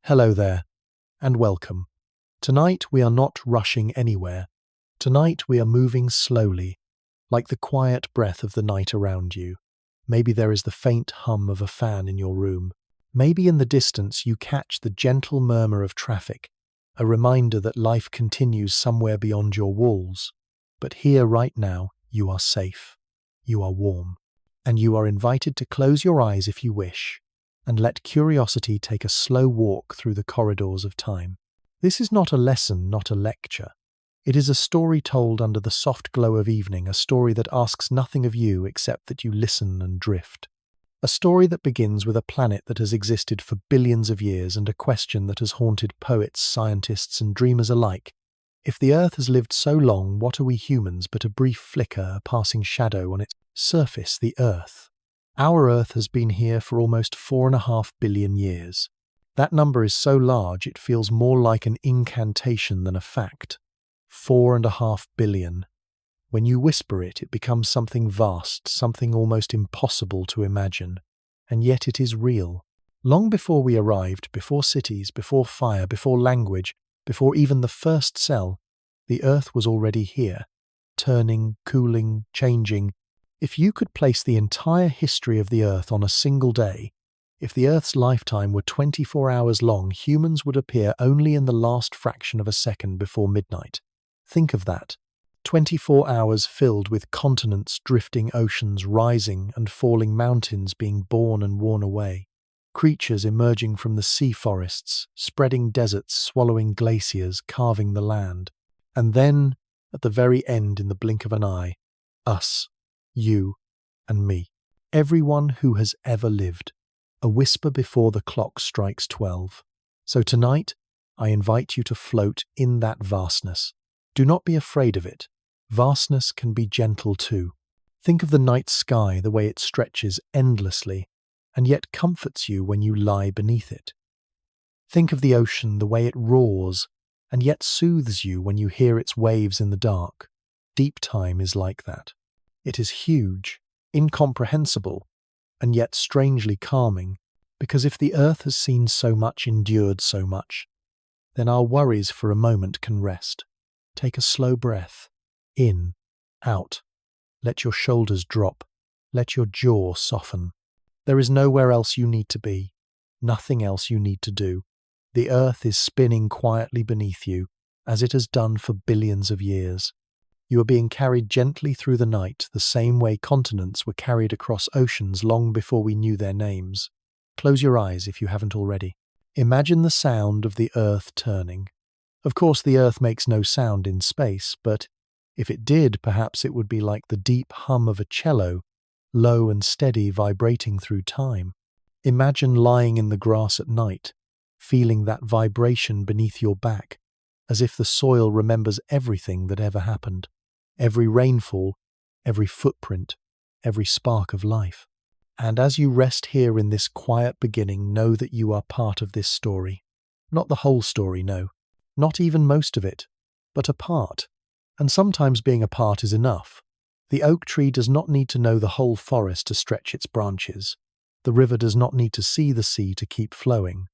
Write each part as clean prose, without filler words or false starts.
Hello there, and welcome. Tonight we are not rushing anywhere. Tonight we are moving slowly, like the quiet breath of the night around you. Maybe there is the faint hum of a fan in your room. Maybe in the distance you catch the gentle murmur of traffic, a reminder that life continues somewhere beyond your walls. But here right now, you are safe, you are warm, and you are invited to close your eyes if you wish, and let curiosity take a slow walk through the corridors of time. This is not a lesson, not a lecture. It is a story told under the soft glow of evening, a story that asks nothing of you except that you listen and drift. A story that begins with a planet that has existed for billions of years and a question that has haunted poets, scientists, and dreamers alike. If the Earth has lived so long, what are we humans but a brief flicker, a passing shadow on its surface, the Earth? Our Earth has been here for almost 4.5 billion years. That number is so large it feels more like an incantation than a fact. 4.5 billion. When you whisper it, it becomes something vast, something almost impossible to imagine. And yet it is real. Long before we arrived, before cities, before fire, before language, before even the first cell, the Earth was already here, turning, cooling, changing. If you could place the entire history of the Earth on a single day, if the Earth's lifetime were 24 hours long, humans would appear only in the last fraction of a second before midnight. Think of that. 24 hours filled with continents drifting, oceans rising and falling, mountains being born and worn away, creatures emerging from the sea forests, spreading deserts, swallowing glaciers, carving the land. And then, at the very end, in the blink of an eye, us. You and me. Everyone who has ever lived. A whisper before the clock strikes 12. So tonight, I invite you to float in that vastness. Do not be afraid of it. Vastness can be gentle too. Think of the night sky, the way it stretches endlessly, and yet comforts you when you lie beneath it. Think of the ocean, the way it roars, and yet soothes you when you hear its waves in the dark. Deep time is like that. It is huge, incomprehensible, and yet strangely calming, because if the Earth has seen so much, endured so much, then our worries for a moment can rest. Take a slow breath. In, out. Let your shoulders drop. Let your jaw soften. There is nowhere else you need to be. Nothing else you need to do. The Earth is spinning quietly beneath you, as it has done for billions of years. You are being carried gently through the night, the same way continents were carried across oceans long before we knew their names. Close your eyes if you haven't already. Imagine the sound of the Earth turning. Of course, the Earth makes no sound in space, but if it did, perhaps it would be like the deep hum of a cello, low and steady, vibrating through time. Imagine lying in the grass at night, feeling that vibration beneath your back, as if the soil remembers everything that ever happened. Every rainfall, every footprint, every spark of life. And as you rest here in this quiet beginning, know that you are part of this story. Not the whole story, no. Not even most of it, but a part. And sometimes being a part is enough. The oak tree does not need to know the whole forest to stretch its branches. The river does not need to see the sea to keep flowing.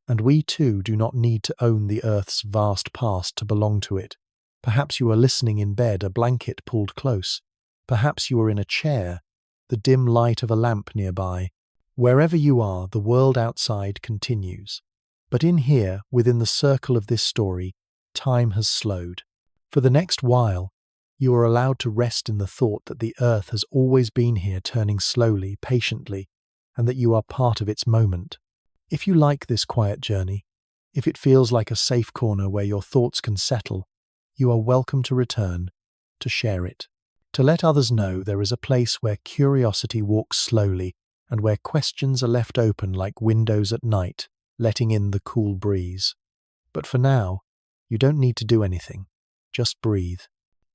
And we too do not need to own the Earth's vast past to belong to it. Perhaps you are listening in bed, a blanket pulled close. Perhaps you are in a chair, the dim light of a lamp nearby. Wherever you are, the world outside continues. But in here, within the circle of this story, time has slowed. For the next while, you are allowed to rest in the thought that the Earth has always been here, turning slowly, patiently, and that you are part of its moment. If you like this quiet journey, if it feels like a safe corner where your thoughts can settle, you are welcome to return, to share it, to let others know there is a place where curiosity walks slowly and where questions are left open like windows at night, letting in the cool breeze. But for now, you don't need to do anything. Just breathe.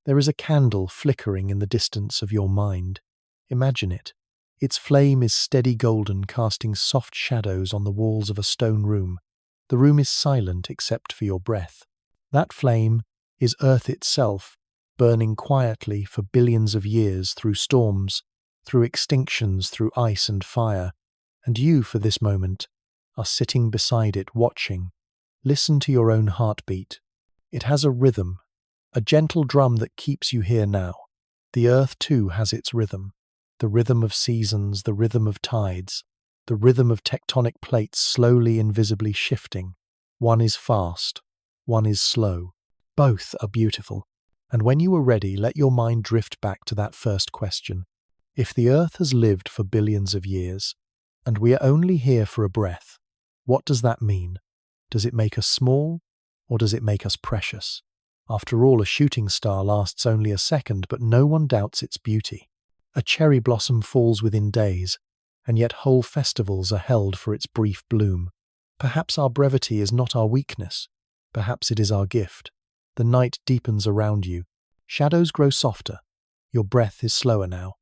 There is a candle flickering in the distance of your mind. Imagine it. Its flame is steady golden, casting soft shadows on the walls of a stone room. The room is silent except for your breath. That flame is Earth itself, burning quietly for billions of years through storms, through extinctions, through ice and fire. And you, for this moment, are sitting beside it watching. Listen to your own heartbeat. It has a rhythm, a gentle drum that keeps you here now. The earth too has its rhythm. The rhythm of seasons, the rhythm of tides, the rhythm of tectonic plates slowly invisibly shifting. One is fast, one is slow. Both are beautiful. And when you are ready, let your mind drift back to that first question. If the earth has lived for billions of years, and we are only here for a breath, what does that mean? Does it make us small, or does it make us precious? After all, a shooting star lasts only a second, but no one doubts its beauty. A cherry blossom falls within days, and yet whole festivals are held for its brief bloom. Perhaps our brevity is not our weakness. Perhaps it is our gift. The night deepens around you. Shadows grow softer. Your breath is slower now.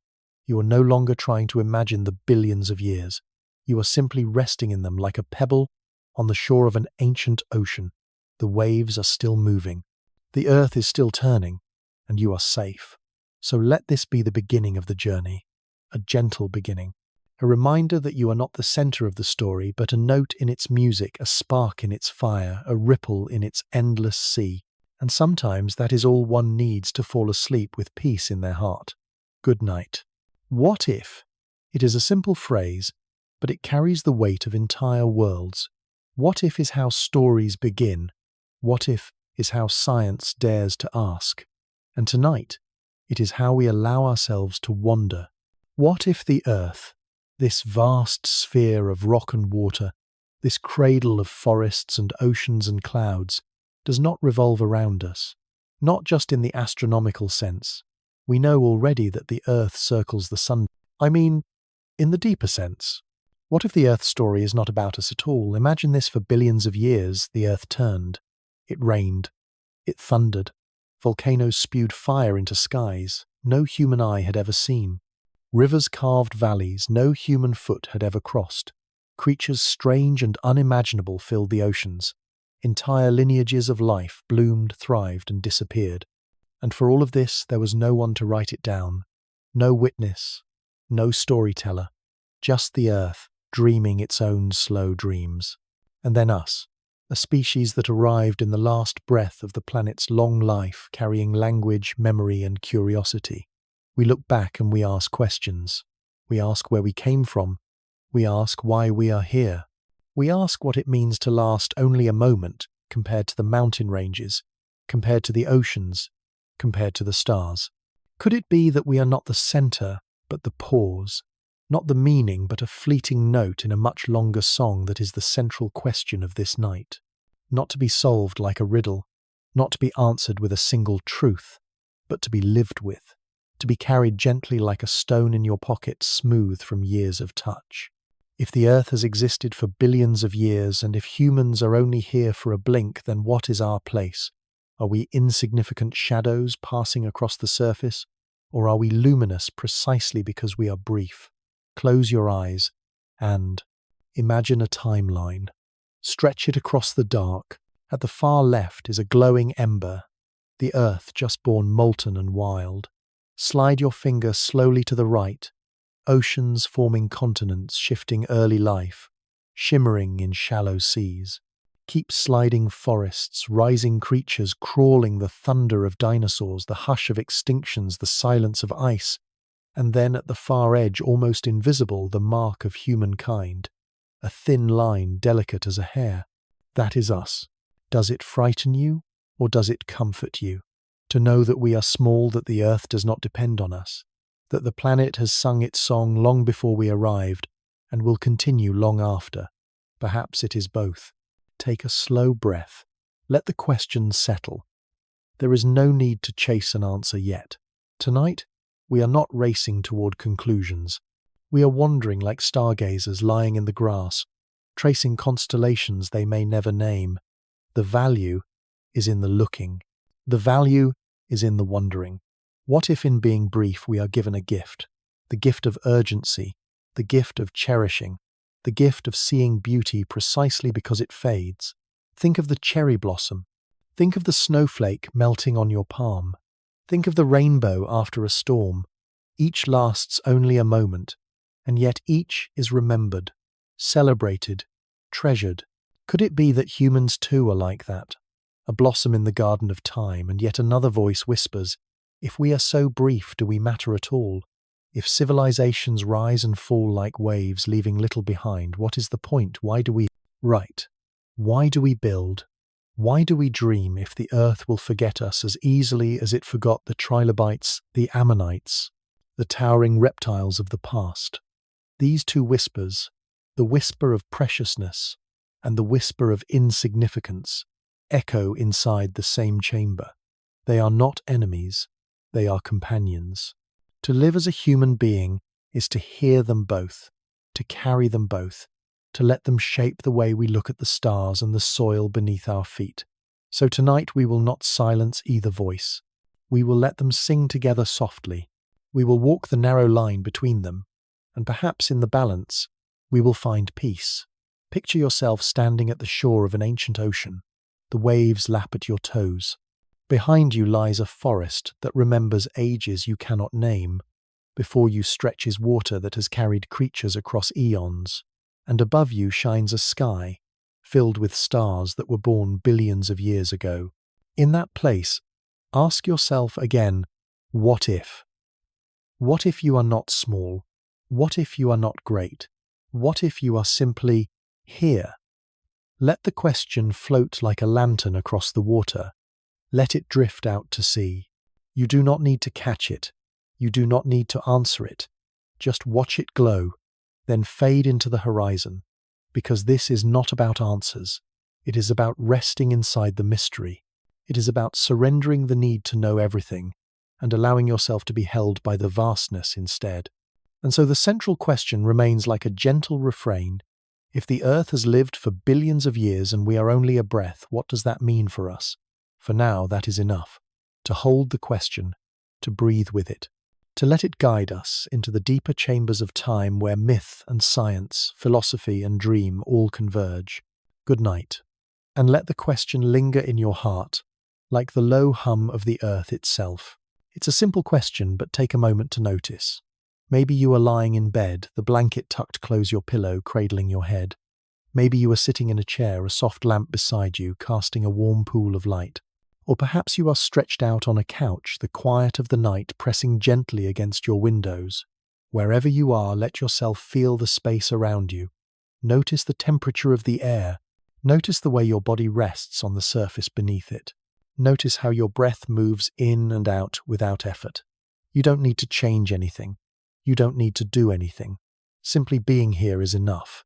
You are no longer trying to imagine the billions of years. You are simply resting in them like a pebble on the shore of an ancient ocean. The waves are still moving. The earth is still turning, and you are safe. So let this be the beginning of the journey, a gentle beginning. A reminder that you are not the center of the story, but a note in its music, a spark in its fire, a ripple in its endless sea. And sometimes that is all one needs to fall asleep with peace in their heart. Good night. What if? It is a simple phrase, but it carries the weight of entire worlds. What if is how stories begin. What if is how science dares to ask. And tonight, it is how we allow ourselves to wander. What if the earth, this vast sphere of rock and water, this cradle of forests and oceans and clouds, does not revolve around us? Not just in the astronomical sense. We know already that the earth circles the sun. I mean, in the deeper sense. What if the earth story is not about us at all? Imagine this: for billions of years, the earth turned. It rained. It thundered. Volcanoes spewed fire into skies no human eye had ever seen. Rivers carved valleys no human foot had ever crossed. Creatures strange and unimaginable filled the oceans. Entire lineages of life bloomed, thrived, and disappeared. And for all of this, there was no one to write it down. No witness. No storyteller. Just the earth, dreaming its own slow dreams. And then us, a species that arrived in the last breath of the planet's long life, carrying language, memory, and curiosity. We look back and we ask questions. We ask where we came from. We ask why we are here. We ask what it means to last only a moment compared to the mountain ranges, compared to the oceans, compared to the stars. Could it be that we are not the center, but the pause? Not the meaning, but a fleeting note in a much longer song that is the central question of this night. Not to be solved like a riddle, not to be answered with a single truth, but to be lived with, to be carried gently like a stone in your pocket, smooth from years of touch. If the earth has existed for billions of years, and if humans are only here for a blink, then what is our place? Are we insignificant shadows passing across the surface, or are we luminous precisely because we are brief? Close your eyes and imagine a timeline. Stretch it across the dark. At the far left is a glowing ember, the earth just born molten and wild. Slide your finger slowly to the right. Oceans forming continents, shifting early life, shimmering in shallow seas. Keep sliding forests, rising creatures crawling, the thunder of dinosaurs, the hush of extinctions, the silence of ice. And then at the far edge, almost invisible, the mark of humankind. A thin line, delicate as a hair. That is us. Does it frighten you, or does it comfort you? To know that we are small, that the earth does not depend on us, that the planet has sung its song long before we arrived, and will continue long after. Perhaps it is both. Take a slow breath. Let the question settle. There is no need to chase an answer yet. Tonight, we are not racing toward conclusions. We are wandering like stargazers lying in the grass, tracing constellations they may never name. The value is in the looking. The value is in the wondering. What if in being brief we are given a gift? The gift of urgency, the gift of cherishing, the gift of seeing beauty precisely because it fades. Think of the cherry blossom. Think of the snowflake melting on your palm. Think of the rainbow after a storm. Each lasts only a moment, and yet each is remembered, celebrated, treasured. Could it be that humans too are like that? A blossom in the garden of time, and yet another voice whispers, if we are so brief, do we matter at all? If civilizations rise and fall like waves, leaving little behind, what is the point? Why do we write? Why do we build? Why do we dream if the earth will forget us as easily as it forgot the trilobites, the ammonites, the towering reptiles of the past? These two whispers, the whisper of preciousness and the whisper of insignificance, echo inside the same chamber. They are not enemies, they are companions. To live as a human being is to hear them both, to carry them both, to let them shape the way we look at the stars and the soil beneath our feet. So tonight we will not silence either voice. We will let them sing together softly. We will walk the narrow line between them, and perhaps in the balance, we will find peace. Picture yourself standing at the shore of an ancient ocean. The waves lap at your toes. Behind you lies a forest that remembers ages you cannot name. Before you stretches water that has carried creatures across eons. And above you shines a sky, filled with stars that were born billions of years ago. In that place, ask yourself again, what if? What if you are not small? What if you are not great? What if you are simply here? Let the question float like a lantern across the water. Let it drift out to sea. You do not need to catch it. You do not need to answer it. Just watch it glow, then fade into the horizon, because this is not about answers. It is about resting inside the mystery. It is about surrendering the need to know everything and allowing yourself to be held by the vastness instead. And so the central question remains like a gentle refrain. If the earth has lived for billions of years and we are only a breath, what does that mean for us? For now, that is enough. To hold the question, to breathe with it, to let it guide us into the deeper chambers of time where myth and science, philosophy and dream all converge. Good night. And let the question linger in your heart, like the low hum of the earth itself. It's a simple question, but take a moment to notice. Maybe you are lying in bed, the blanket tucked close your pillow, cradling your head. Maybe you are sitting in a chair, a soft lamp beside you, casting a warm pool of light. Or perhaps you are stretched out on a couch, the quiet of the night pressing gently against your windows. Wherever you are, let yourself feel the space around you. Notice the temperature of the air. Notice the way your body rests on the surface beneath it. Notice how your breath moves in and out without effort. You don't need to change anything. You don't need to do anything. Simply being here is enough.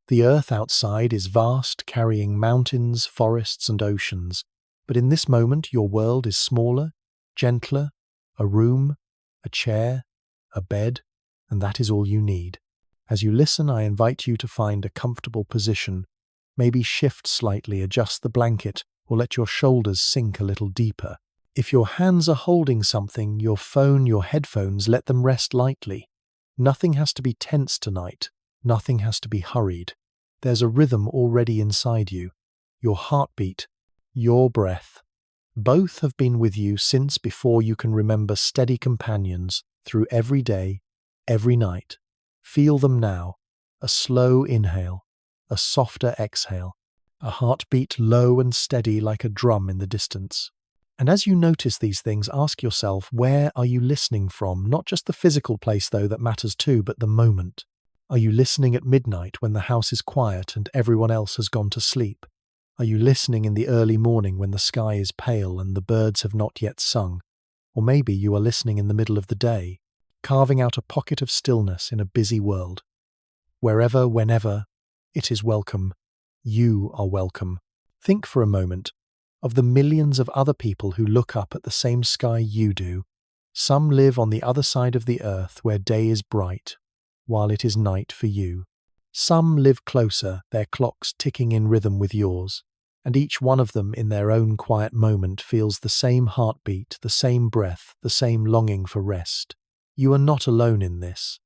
The earth outside is vast, carrying mountains, forests, and oceans. But in this moment, your world is smaller, gentler, a room, a chair, a bed, and that is all you need. As you listen, I invite you to find a comfortable position. Maybe shift slightly, adjust the blanket, or let your shoulders sink a little deeper. If your hands are holding something, your phone, your headphones, let them rest lightly. Nothing has to be tense tonight. Nothing has to be hurried. There's a rhythm already inside you. Your heartbeat, your breath. Both have been with you since before you can remember, steady companions through every day, every night. Feel them now. A slow inhale, a softer exhale, a heartbeat low and steady like a drum in the distance. And as you notice these things, ask yourself, where are you listening from? Not just the physical place, though, that matters too, but the moment. Are you listening at midnight when the house is quiet and everyone else has gone to sleep? Are you listening in the early morning when the sky is pale and the birds have not yet sung? Or maybe you are listening in the middle of the day, carving out a pocket of stillness in a busy world. Wherever, whenever, it is welcome. You are welcome. Think for a moment of the millions of other people who look up at the same sky you do. Some live on the other side of the earth where day is bright, while it is night for you. Some live closer, their clocks ticking in rhythm with yours, and each one of them in their own quiet moment feels the same heartbeat, the same breath, the same longing for rest. You are not alone in this.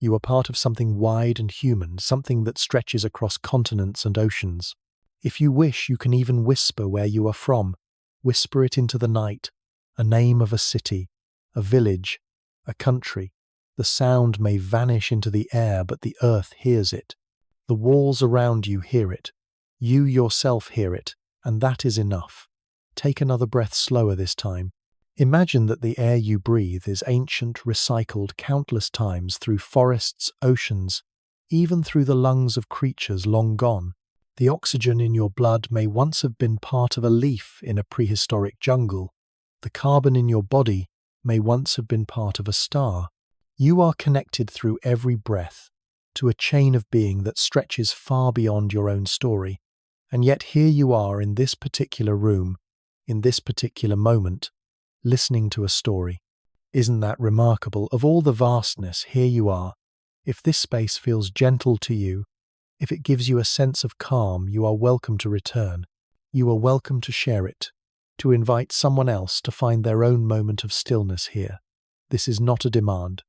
You are part of something wide and human, something that stretches across continents and oceans. If you wish, you can even whisper where you are from. Whisper it into the night, a name of a city, a village, a country. The sound may vanish into the air, but the earth hears it. The The walls around you hear it. You yourself hear it, and that is enough. Take another breath slower this time. Imagine that the air you breathe is ancient, recycled countless times through forests, oceans, even through the lungs of creatures long gone. The oxygen in your blood may once have been part of a leaf in a prehistoric jungle. The carbon in your body may once have been part of a star. You are connected through every breath to a chain of being that stretches far beyond your own story. And yet here you are in this particular room, in this particular moment, listening to a story. Isn't that remarkable? Of all the vastness, here you are. If this space feels gentle to you, if it gives you a sense of calm, you are welcome to return. You are welcome to share it, to invite someone else to find their own moment of stillness here. This is not a demand.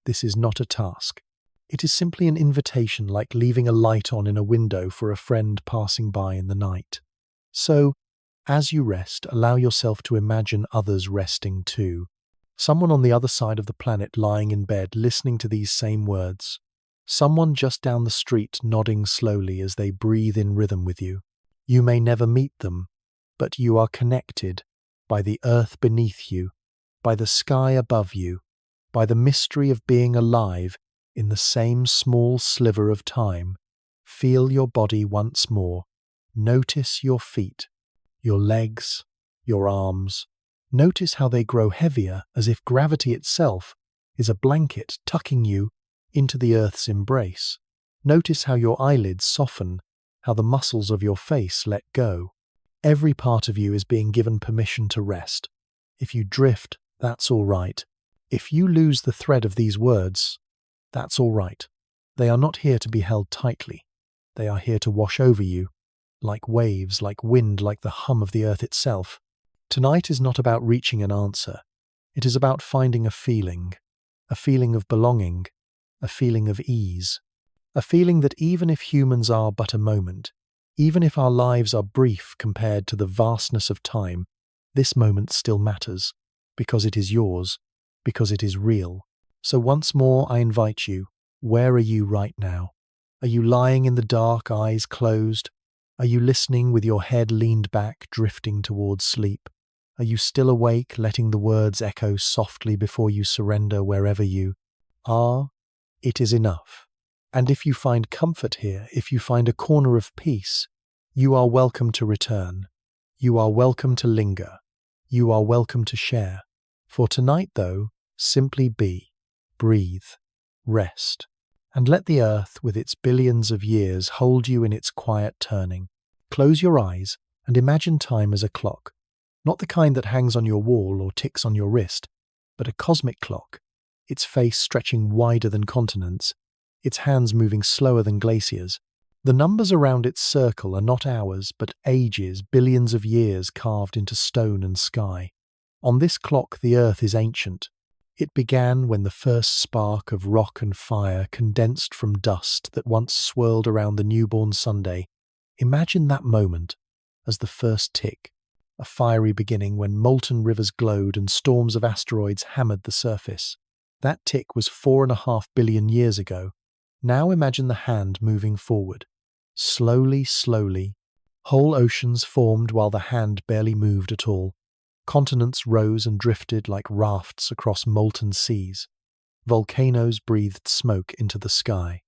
This is not a task. It is simply an invitation, like leaving a light on in a window for a friend passing by in the night. So, as you rest, allow yourself to imagine others resting too. Someone on the other side of the planet lying in bed listening to these same words. Someone just down the street nodding slowly as they breathe in rhythm with you. You may never meet them, but you are connected by the earth beneath you, by the sky above you, by the mystery of being alive in the same small sliver of time. Feel your body once more. Notice your feet, your legs, your arms. Notice how they grow heavier, as if gravity itself is a blanket tucking you into the earth's embrace. Notice how your eyelids soften, how the muscles of your face let go. Every part of you is being given permission to rest. If you drift, that's all right. If you lose the thread of these words, that's all right. They are not here to be held tightly. They are here to wash over you, like waves, like wind, like the hum of the earth itself. Tonight is not about reaching an answer. It is about finding a feeling of belonging, a feeling of ease, a feeling that even if humans are but a moment, even if our lives are brief compared to the vastness of time, this moment still matters, because it is yours, because it is real. So once more I invite you, where are you right now? Are you lying in the dark, eyes closed? Are you listening with your head leaned back, drifting towards sleep? Are you still awake, letting the words echo softly before you surrender wherever you are? It is enough. And if you find comfort here, if you find a corner of peace, you are welcome to return. You are welcome to linger. You are welcome to share. For tonight, though, simply be, breathe, rest, and let the earth with its billions of years hold you in its quiet turning. Close your eyes and imagine time as a clock, not the kind that hangs on your wall or ticks on your wrist, but a cosmic clock, its face stretching wider than continents, its hands moving slower than glaciers. The numbers around its circle are not hours, but ages, billions of years carved into stone and sky. On this clock the earth is ancient. It began when the first spark of rock and fire condensed from dust that once swirled around the newborn Sunday. Imagine that moment as the first tick, a fiery beginning when molten rivers glowed and storms of asteroids hammered the surface. That tick was 4.5 billion years ago. Now imagine the hand moving forward. Slowly, slowly. Whole oceans formed while the hand barely moved at all. Continents rose and drifted like rafts across molten seas. Volcanoes breathed smoke into the sky.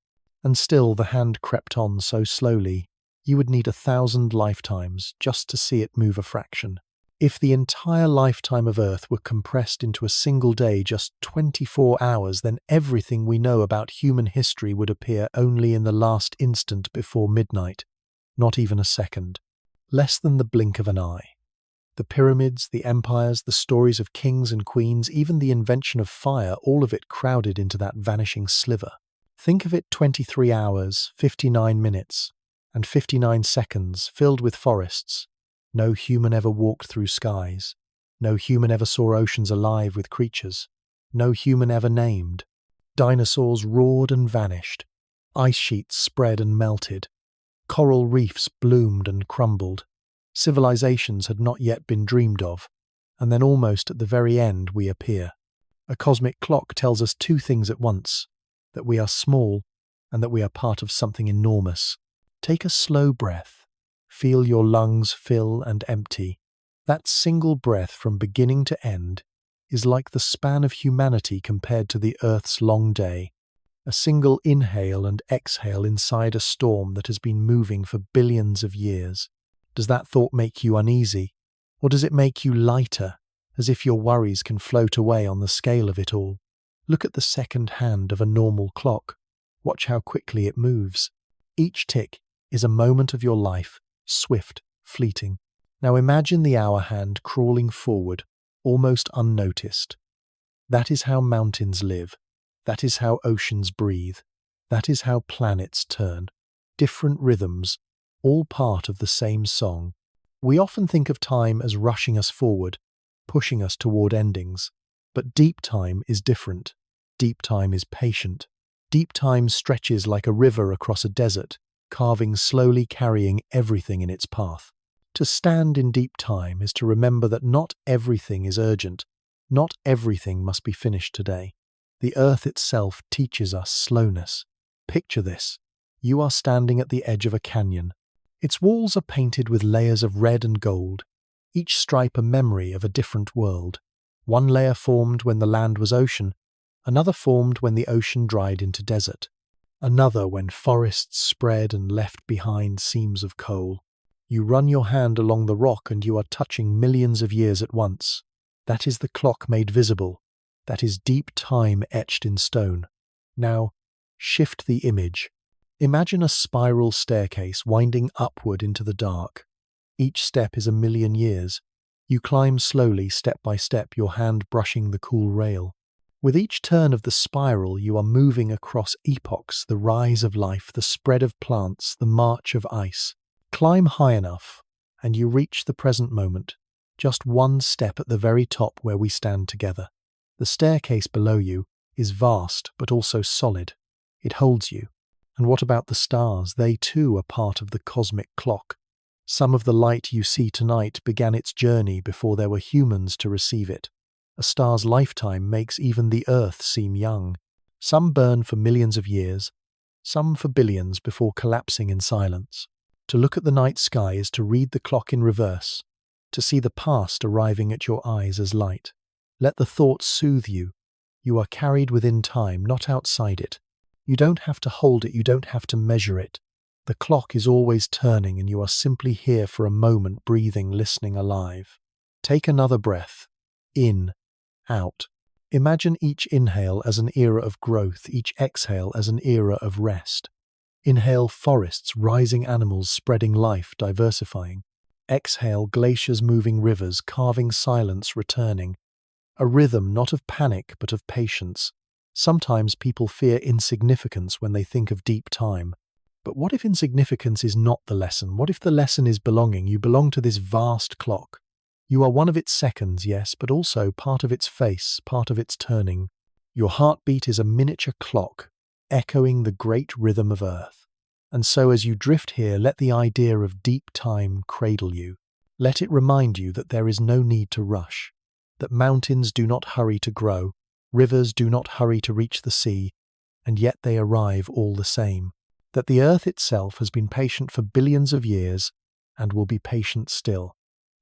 And still the hand crept on so slowly, you would need 1,000 lifetimes just to see it move a fraction. If the entire lifetime of Earth were compressed into a single day, just 24 hours, then everything we know about human history would appear only in the last instant before midnight, not even a second. Less than the blink of an eye. The pyramids, the empires, the stories of kings and queens, even the invention of fire, all of it crowded into that vanishing sliver. Think of it: 23 hours, 59 minutes, and 59 seconds filled with forests. No human ever walked through skies. No human ever saw oceans alive with creatures. No human ever named. Dinosaurs roared and vanished. Ice sheets spread and melted. Coral reefs bloomed and crumbled. Civilizations had not yet been dreamed of. And then almost at the very end we appear. A cosmic clock tells us two things at once: that we are small and that we are part of something enormous. Take a slow breath. Feel your lungs fill and empty. That single breath from beginning to end is like the span of humanity compared to the Earth's long day. A single inhale and exhale inside a storm that has been moving for billions of years. Does that thought make you uneasy? Or does it make you lighter, as if your worries can float away on the scale of it all? Look at the second hand of a normal clock. Watch how quickly it moves. Each tick is a moment of your life, swift, fleeting. Now imagine the hour hand crawling forward, almost unnoticed. That is how mountains live. That is how oceans breathe. That is how planets turn. Different rhythms, all part of the same song. We often think of time as rushing us forward, pushing us toward endings. But deep time is different. Deep time is patient. Deep time stretches like a river across a desert, slowly carrying everything in its path. To stand in deep time is to remember that not everything is urgent. Not everything must be finished today. The earth itself teaches us slowness. Picture this. You are standing at the edge of a canyon. Its walls are painted with layers of red and gold, each stripe a memory of a different world. One layer formed when the land was ocean, another formed when the ocean dried into desert, another when forests spread and left behind seams of coal. You run your hand along the rock and you are touching millions of years at once. That is the clock made visible. That is deep time etched in stone. Now, shift the image. Imagine a spiral staircase winding upward into the dark. Each step is a million years. You climb slowly, step by step, your hand brushing the cool rail. With each turn of the spiral, you are moving across epochs, the rise of life, the spread of plants, the march of ice. Climb high enough, and you reach the present moment, just one step at the very top where we stand together. The staircase below you is vast, but also solid. It holds you. And what about the stars? They too are part of the cosmic clock. Some of the light you see tonight began its journey before there were humans to receive it. A star's lifetime makes even the Earth seem young. Some burn for millions of years, some for billions before collapsing in silence. To look at the night sky is to read the clock in reverse, to see the past arriving at your eyes as light. Let the thoughts soothe you. You are carried within time, not outside it. You don't have to hold it, you don't have to measure it. The clock is always turning and you are simply here for a moment, breathing, listening, alive. Take another breath. In, out. Imagine each inhale as an era of growth, each exhale as an era of rest. Inhale forests, rising animals, spreading life, diversifying. Exhale glaciers, moving rivers, carving silence, returning. A rhythm not of panic but of patience. Sometimes people fear insignificance when they think of deep time. But what if insignificance is not the lesson? What if the lesson is belonging? You belong to this vast clock. You are one of its seconds, yes, but also part of its face, part of its turning. Your heartbeat is a miniature clock, echoing the great rhythm of Earth. And so as you drift here, let the idea of deep time cradle you. Let it remind you that there is no need to rush, that mountains do not hurry to grow, rivers do not hurry to reach the sea, and yet they arrive all the same. That the Earth itself has been patient for billions of years and will be patient still.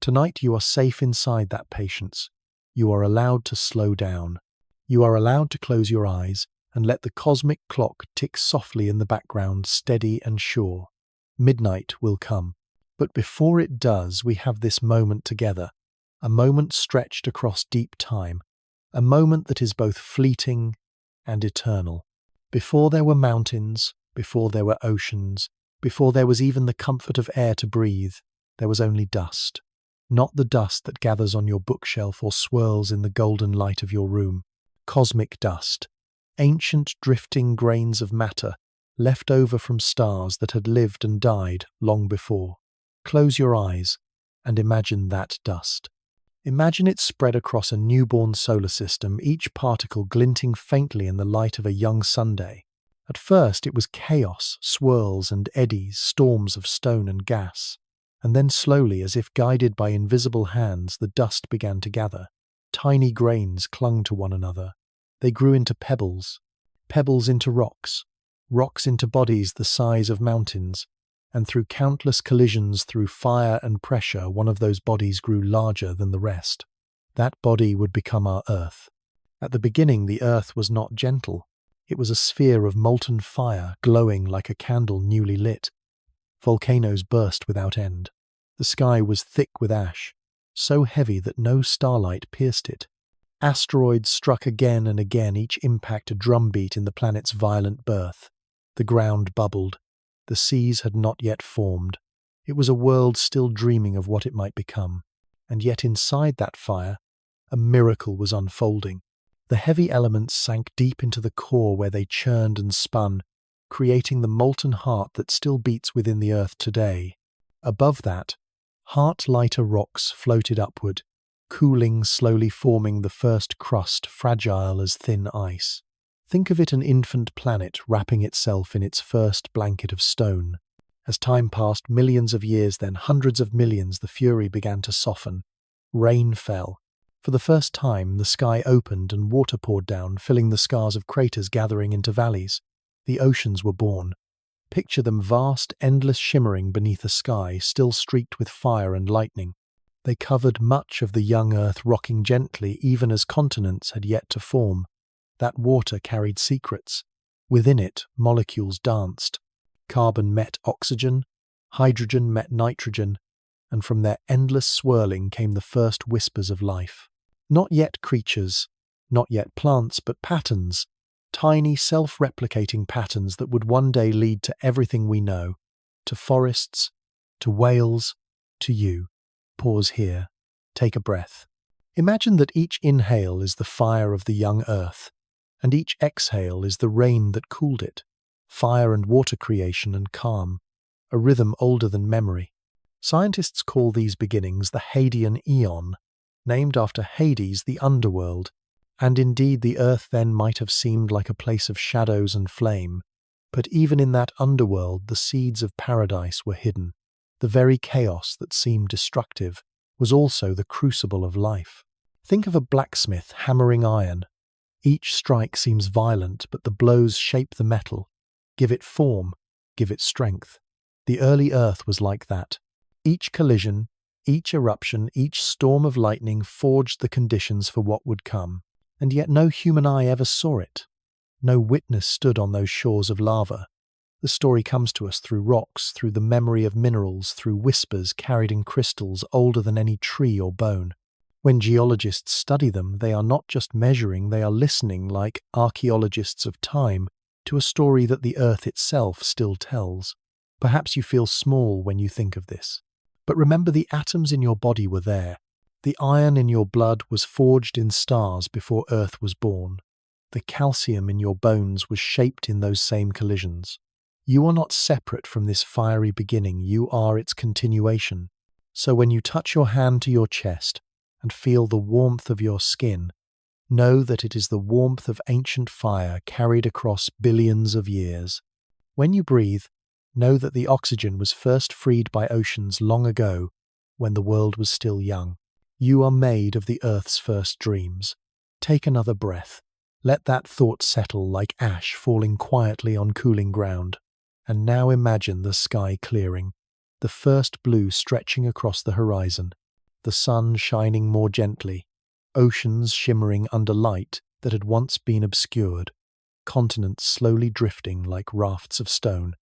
Tonight you are safe inside that patience. You are allowed to slow down. You are allowed to close your eyes and let the cosmic clock tick softly in the background, steady and sure. Midnight will come. But before it does, we have this moment together, a moment stretched across deep time, a moment that is both fleeting and eternal. Before there were mountains, before there were oceans, before there was even the comfort of air to breathe, there was only dust. Not the dust that gathers on your bookshelf or swirls in the golden light of your room. Cosmic dust. Ancient drifting grains of matter left over from stars that had lived and died long before. Close your eyes and imagine that dust. Imagine it spread across a newborn solar system, each particle glinting faintly in the light of a young Sunday. At first it was chaos, swirls and eddies, storms of stone and gas. And then slowly, as if guided by invisible hands, the dust began to gather. Tiny grains clung to one another. They grew into pebbles, pebbles into rocks, rocks into bodies the size of mountains, and through countless collisions through fire and pressure, one of those bodies grew larger than the rest. That body would become our Earth. At the beginning, the Earth was not gentle. It was a sphere of molten fire, glowing like a candle newly lit. Volcanoes burst without end. The sky was thick with ash, so heavy that no starlight pierced it. Asteroids struck again and again, each impact a drumbeat in the planet's violent birth. The ground bubbled. The seas had not yet formed. It was a world still dreaming of what it might become. And yet inside that fire, a miracle was unfolding. The heavy elements sank deep into the core where they churned and spun, creating the molten heart that still beats within the earth today. Above that, heart-lighter rocks floated upward, cooling, slowly forming the first crust, fragile as thin ice. Think of it an infant planet wrapping itself in its first blanket of stone. As time passed, millions of years, then hundreds of millions, the fury began to soften. Rain fell. For the first time, the sky opened and water poured down, filling the scars of craters gathering into valleys. The oceans were born. Picture them vast, endless, shimmering beneath a sky still streaked with fire and lightning. They covered much of the young earth, rocking gently even as continents had yet to form. That water carried secrets. Within it, molecules danced. Carbon met oxygen, hydrogen met nitrogen, and from their endless swirling came the first whispers of life. Not yet creatures, not yet plants, but patterns, tiny self-replicating patterns that would one day lead to everything we know, to forests, to whales, to you. Pause here. Take a breath. Imagine that each inhale is the fire of the young earth, and each exhale is the rain that cooled it. Fire and water creation and calm, a rhythm older than memory. Scientists call these beginnings the Hadean Eon, named after Hades, the underworld, and indeed the earth then might have seemed like a place of shadows and flame. But even in that underworld, the seeds of paradise were hidden. The very chaos that seemed destructive was also the crucible of life. Think of a blacksmith hammering iron. Each strike seems violent, but the blows shape the metal, give it form, give it strength. The early earth was like that. Each collision, each eruption, each storm of lightning forged the conditions for what would come. And yet no human eye ever saw it. No witness stood on those shores of lava. The story comes to us through rocks, through the memory of minerals, through whispers carried in crystals older than any tree or bone. When geologists study them, they are not just measuring, they are listening like archaeologists of time to a story that the earth itself still tells. Perhaps you feel small when you think of this. But remember, the atoms in your body were there. The iron in your blood was forged in stars before Earth was born. The calcium in your bones was shaped in those same collisions. You are not separate from this fiery beginning, you are its continuation. So when you touch your hand to your chest and feel the warmth of your skin, know that it is the warmth of ancient fire carried across billions of years. When you breathe, know that the oxygen was first freed by oceans long ago, when the world was still young. You are made of the earth's first dreams. Take another breath. Let that thought settle like ash falling quietly on cooling ground. And now imagine the sky clearing, the first blue stretching across the horizon, the sun shining more gently, oceans shimmering under light that had once been obscured, continents slowly drifting like rafts of stone.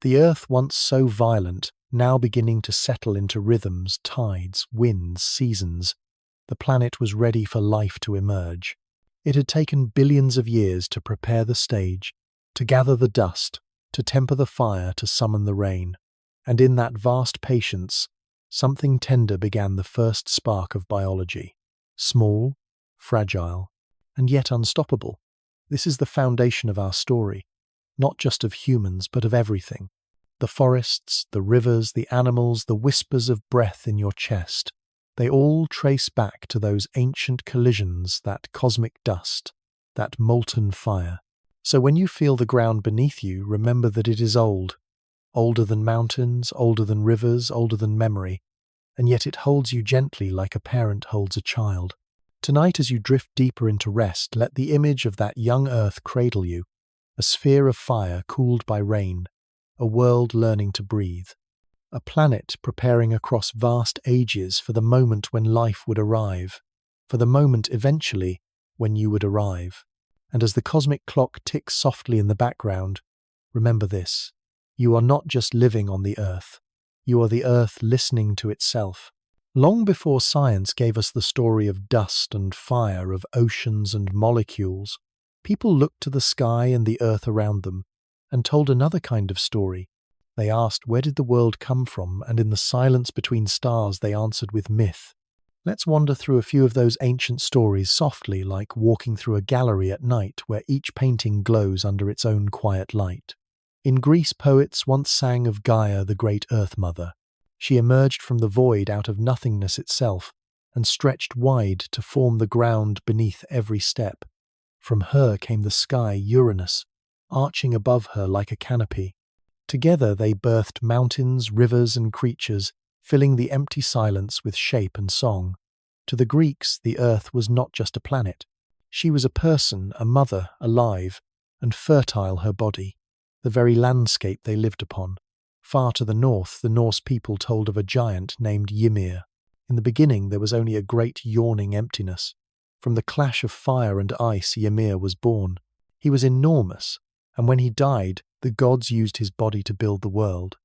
The earth, once so violent, now beginning to settle into rhythms, tides, winds, seasons. The planet was ready for life to emerge. It had taken billions of years to prepare the stage, to gather the dust, to temper the fire, to summon the rain. And in that vast patience, something tender began the first spark of biology. Small, fragile, and yet unstoppable. This is the foundation of our story, not just of humans, but of everything. The forests, the rivers, the animals, the whispers of breath in your chest, they all trace back to those ancient collisions, that cosmic dust, that molten fire. So when you feel the ground beneath you, remember that it is old, older than mountains, older than rivers, older than memory, and yet it holds you gently like a parent holds a child. Tonight, as you drift deeper into rest, let the image of that young earth cradle you. a sphere of fire cooled by rain, a world learning to breathe, a planet preparing across vast ages for the moment when life would arrive, for the moment eventually when you would arrive. And as the cosmic clock ticks softly in the background, remember this: you are not just living on the earth, you are the earth listening to itself. Long before science gave us the story of dust and fire, of oceans and molecules, people looked to the sky and the earth around them and told another kind of story. They asked, where did the world come from? And in the silence between stars, they answered with myth. Let's wander through a few of those ancient stories softly, like walking through a gallery at night where each painting glows under its own quiet light. In Greece, poets once sang of Gaia, the great Earth Mother. She emerged from the void out of nothingness itself and stretched wide to form the ground beneath every step. From her came the sky, Uranus, arching above her like a canopy. Together they birthed mountains, rivers, and creatures, filling the empty silence with shape and song. To the Greeks, the earth was not just a planet. She was a person, a mother, alive, and fertile her body, the very landscape they lived upon. Far to the north, the Norse people told of a giant named Ymir. In the beginning, there was only a great yawning emptiness. From the clash of fire and ice, Ymir was born. He was enormous, and when he died, the gods used his body to build the world.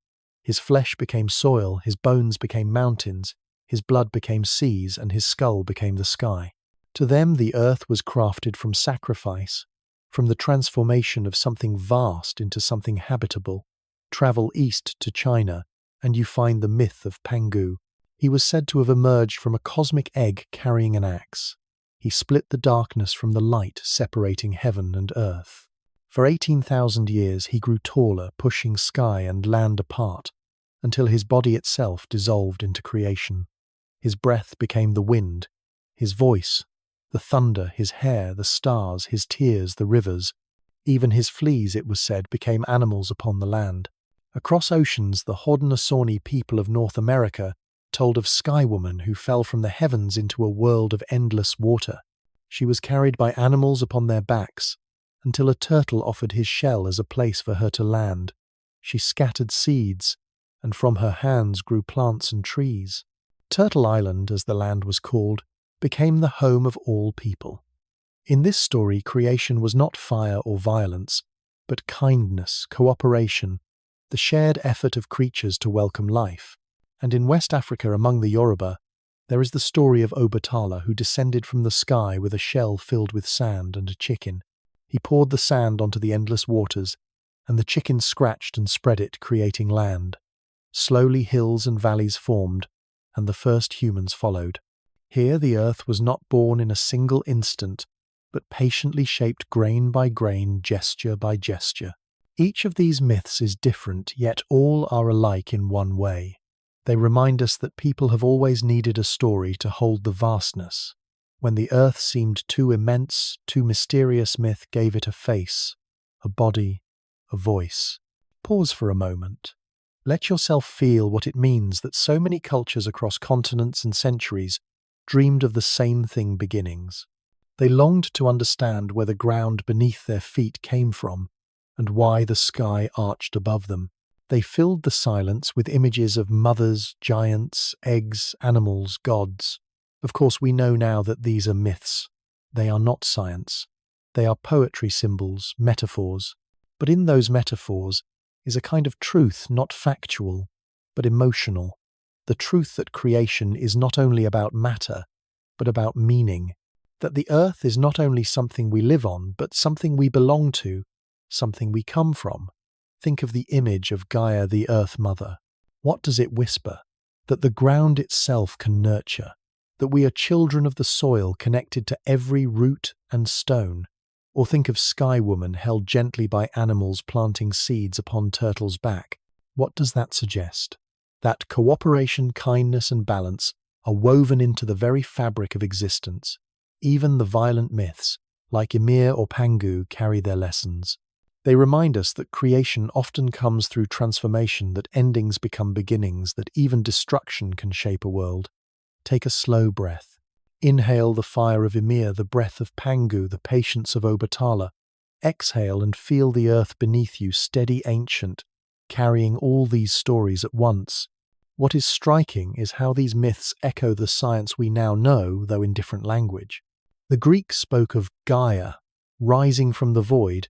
His flesh became soil, his bones became mountains, his blood became seas, and his skull became the sky. To them, the earth was crafted from sacrifice, from the transformation of something vast into something habitable. Travel east to China, and you find the myth of Pangu. He was said to have emerged from a cosmic egg carrying an axe. He split the darkness from the light, separating heaven and earth. For 18,000 years he grew taller, pushing sky and land apart, until his body itself dissolved into creation. His breath became the wind, his voice, the thunder, his hair, the stars, his tears, the rivers. Even his fleas, it was said, became animals upon the land. Across oceans, the Haudenosaunee people of North America told of Sky Woman who fell from the heavens into a world of endless water. She was carried by animals upon their backs, until a turtle offered his shell as a place for her to land. She scattered seeds, and from her hands grew plants and trees. Turtle Island, as the land was called, became the home of all people. In this story, creation was not fire or violence, but kindness, cooperation, the shared effort of creatures to welcome life. And in West Africa, among the Yoruba, there is the story of Obatala, who descended from the sky with a shell filled with sand and a chicken. He poured the sand onto the endless waters, and the chicken scratched and spread it, creating land. Slowly hills and valleys formed, and the first humans followed. Here the earth was not born in a single instant, but patiently shaped grain by grain, gesture by gesture. Each of these myths is different, yet all are alike in one way. They remind us that people have always needed a story to hold the vastness. When the earth seemed too immense, too mysterious, myth gave it a face, a body, a voice. Pause for a moment. Let yourself feel what it means that so many cultures across continents and centuries dreamed of the same thing: beginnings. They longed to understand where the ground beneath their feet came from and why the sky arched above them. They filled the silence with images of mothers, giants, eggs, animals, gods. Of course, we know now that these are myths. They are not science. They are poetry symbols, metaphors. But in those metaphors is a kind of truth, not factual, but emotional. The truth that creation is not only about matter, but about meaning. That the earth is not only something we live on, but something we belong to, something we come from. Think of the image of Gaia, the Earth Mother. What does it whisper? That the ground itself can nurture, that we are children of the soil, connected to every root and stone. Or think of Sky Woman held gently by animals planting seeds upon Turtle's back. What does that suggest? That cooperation, kindness, and balance are woven into the very fabric of existence. Even the violent myths, like Ymir or Pangu, carry their lessons. They remind us that creation often comes through transformation, that endings become beginnings, that even destruction can shape a world. Take a slow breath. Inhale the fire of Ymir, the breath of Pangu, the patience of Obatala. Exhale and feel the earth beneath you, steady, ancient, carrying all these stories at once. What is striking is how these myths echo the science we now know, though in different language. The Greeks spoke of Gaia, rising from the void.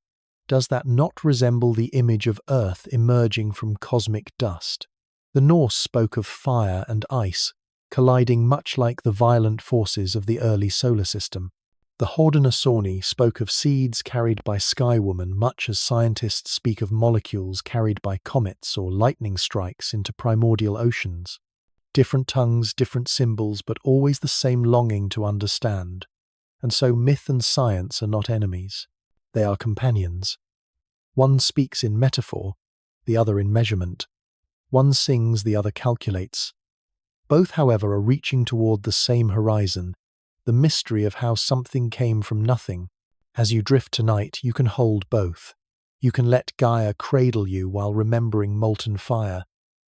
Does that not resemble the image of Earth emerging from cosmic dust? The Norse spoke of fire and ice, colliding much like the violent forces of the early solar system. The Haudenosaunee spoke of seeds carried by Sky Woman, much as scientists speak of molecules carried by comets or lightning strikes into primordial oceans. Different tongues, different symbols, but always the same longing to understand. And so myth and science are not enemies. They are companions. One speaks in metaphor, the other in measurement. One sings, the other calculates. Both, however, are reaching toward the same horizon, the mystery of how something came from nothing. As you drift tonight, you can hold both. You can let Gaia cradle you while remembering molten fire.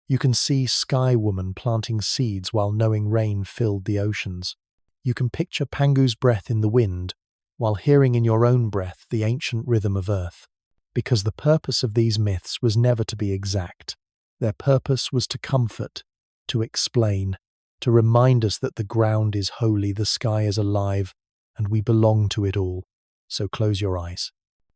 You can see Sky Woman planting seeds while knowing rain filled the oceans. You can picture Pangu's breath in the wind, while hearing in your own breath the ancient rhythm of earth. Because the purpose of these myths was never to be exact. Their purpose was to comfort, to explain, to remind us that the ground is holy, the sky is alive, and we belong to it all. So close your eyes.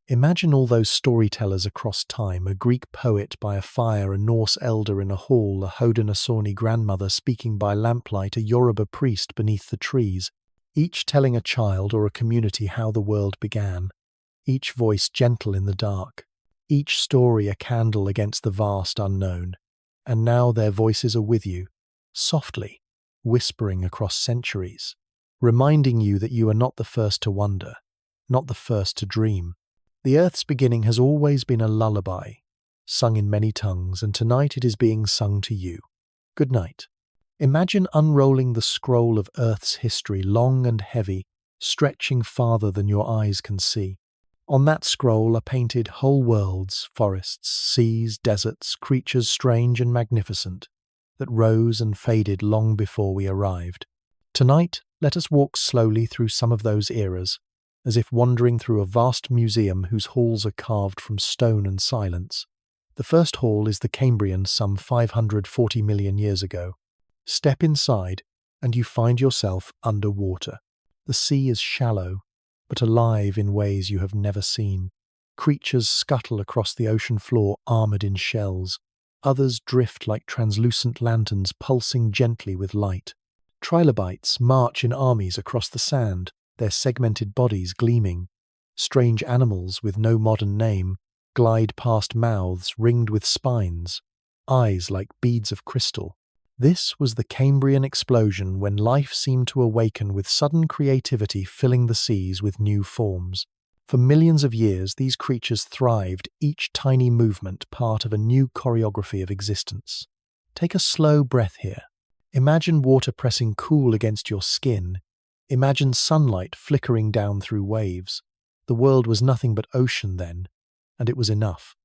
Imagine all those storytellers across time, a Greek poet by a fire, a Norse elder in a hall, a Haudenosaunee grandmother speaking by lamplight, a Yoruba priest beneath the trees, each telling a child or a community how the world began, each voice gentle in the dark, each story a candle against the vast unknown. And now their voices are with you, softly, whispering across centuries, reminding you that you are not the first to wonder, not the first to dream. The earth's beginning has always been a lullaby, sung in many tongues, and tonight it is being sung to you. Good night. Imagine unrolling the scroll of Earth's history, long and heavy, stretching farther than your eyes can see. On that scroll are painted whole worlds, forests, seas, deserts, creatures strange and magnificent, that rose and faded long before we arrived. Tonight, let us walk slowly through some of those eras, as if wandering through a vast museum whose halls are carved from stone and silence. The first hall is the Cambrian, some 540 million years ago. Step inside, and you find yourself underwater. The sea is shallow, but alive in ways you have never seen. Creatures scuttle across the ocean floor armored in shells. Others drift like translucent lanterns pulsing gently with light. Trilobites march in armies across the sand, their segmented bodies gleaming. Strange animals with no modern name glide past mouths ringed with spines, eyes like beads of crystal. This was the Cambrian explosion, when life seemed to awaken with sudden creativity, filling the seas with new forms. For millions of years, these creatures thrived, each tiny movement part of a new choreography of existence. Take a slow breath here. Imagine water pressing cool against your skin. Imagine sunlight flickering down through waves. The world was nothing but ocean then, and it was enough.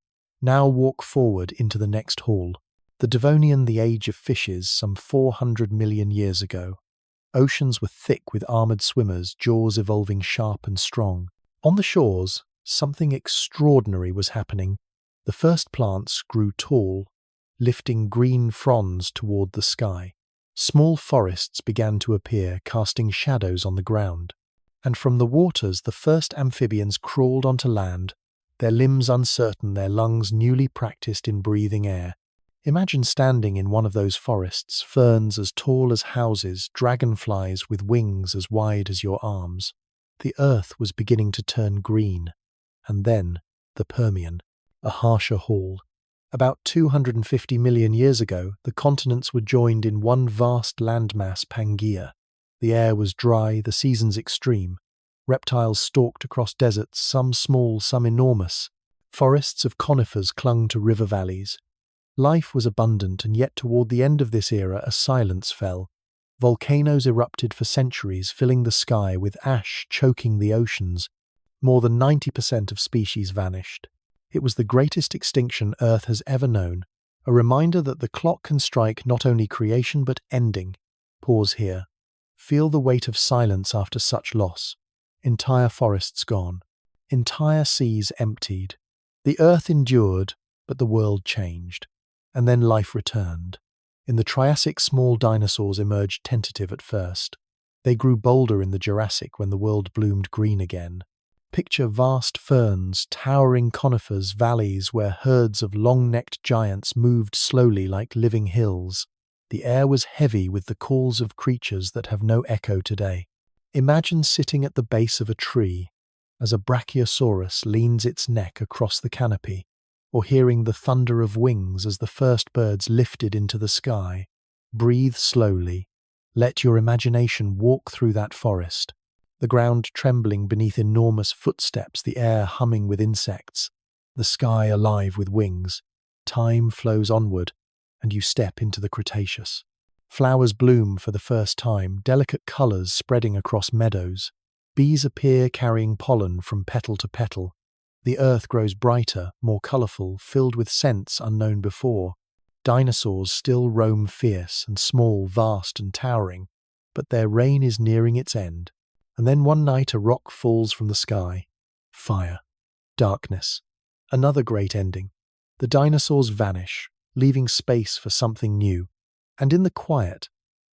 Now walk forward into the next hall. The Devonian, the age of fishes, some 400 million years ago. Oceans were thick with armored swimmers, jaws evolving sharp and strong. On the shores, something extraordinary was happening. The first plants grew tall, lifting green fronds toward the sky. Small forests began to appear, casting shadows on the ground. And from the waters the first amphibians crawled onto land, their limbs uncertain, their lungs newly practiced in breathing air. Imagine standing in one of those forests, ferns as tall as houses, dragonflies with wings as wide as your arms. The earth was beginning to turn green. And then, the Permian, a harsher hall. About 250 million years ago, the continents were joined in one vast landmass, Pangaea. The air was dry, the seasons extreme. Reptiles stalked across deserts, some small, some enormous. Forests of conifers clung to river valleys. Life was abundant, and yet toward the end of this era a silence fell. Volcanoes erupted for centuries, filling the sky with ash choking the oceans. More than 90% of species vanished. It was the greatest extinction Earth has ever known, a reminder that the clock can strike not only creation but ending. Pause here. Feel the weight of silence after such loss. Entire forests gone. Entire seas emptied. The earth endured, but the world changed. And then life returned. In the Triassic, small dinosaurs emerged tentative at first. They grew bolder in the Jurassic when the world bloomed green again. Picture vast ferns, towering conifers, valleys where herds of long-necked giants moved slowly like living hills. The air was heavy with the calls of creatures that have no echo today. Imagine sitting at the base of a tree as a brachiosaurus leans its neck across the canopy, or hearing the thunder of wings as the first birds lifted into the sky. Breathe slowly. Let your imagination walk through that forest. The ground trembling beneath enormous footsteps, the air humming with insects, the sky alive with wings. Time flows onward, and you step into the Cretaceous. Flowers bloom for the first time, delicate colours spreading across meadows. Bees appear carrying pollen from petal to petal. The earth grows brighter, more colourful, filled with scents unknown before. Dinosaurs still roam fierce and small, vast and towering, but their reign is nearing its end. And then one night a rock falls from the sky. Fire. Darkness. Another great ending. The dinosaurs vanish, leaving space for something new. And in the quiet,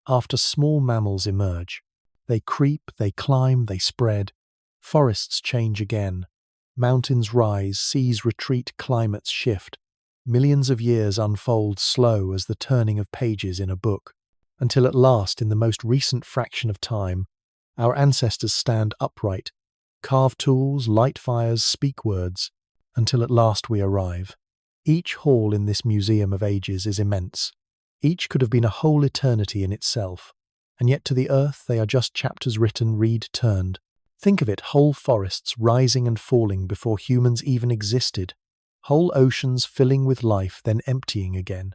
after small mammals emerge. They creep, they climb, they spread. Forests change again. Mountains rise, seas retreat, climates shift. Millions of years unfold slow as the turning of pages in a book, until at last, in the most recent fraction of time, our ancestors stand upright, carve tools, light fires, speak words, until at last we arrive. Each hall in this museum of ages is immense. Each could have been a whole eternity in itself, and yet to the earth they are just chapters written, read, turned. Think of it, whole forests rising and falling before humans even existed. Whole oceans filling with life, then emptying again.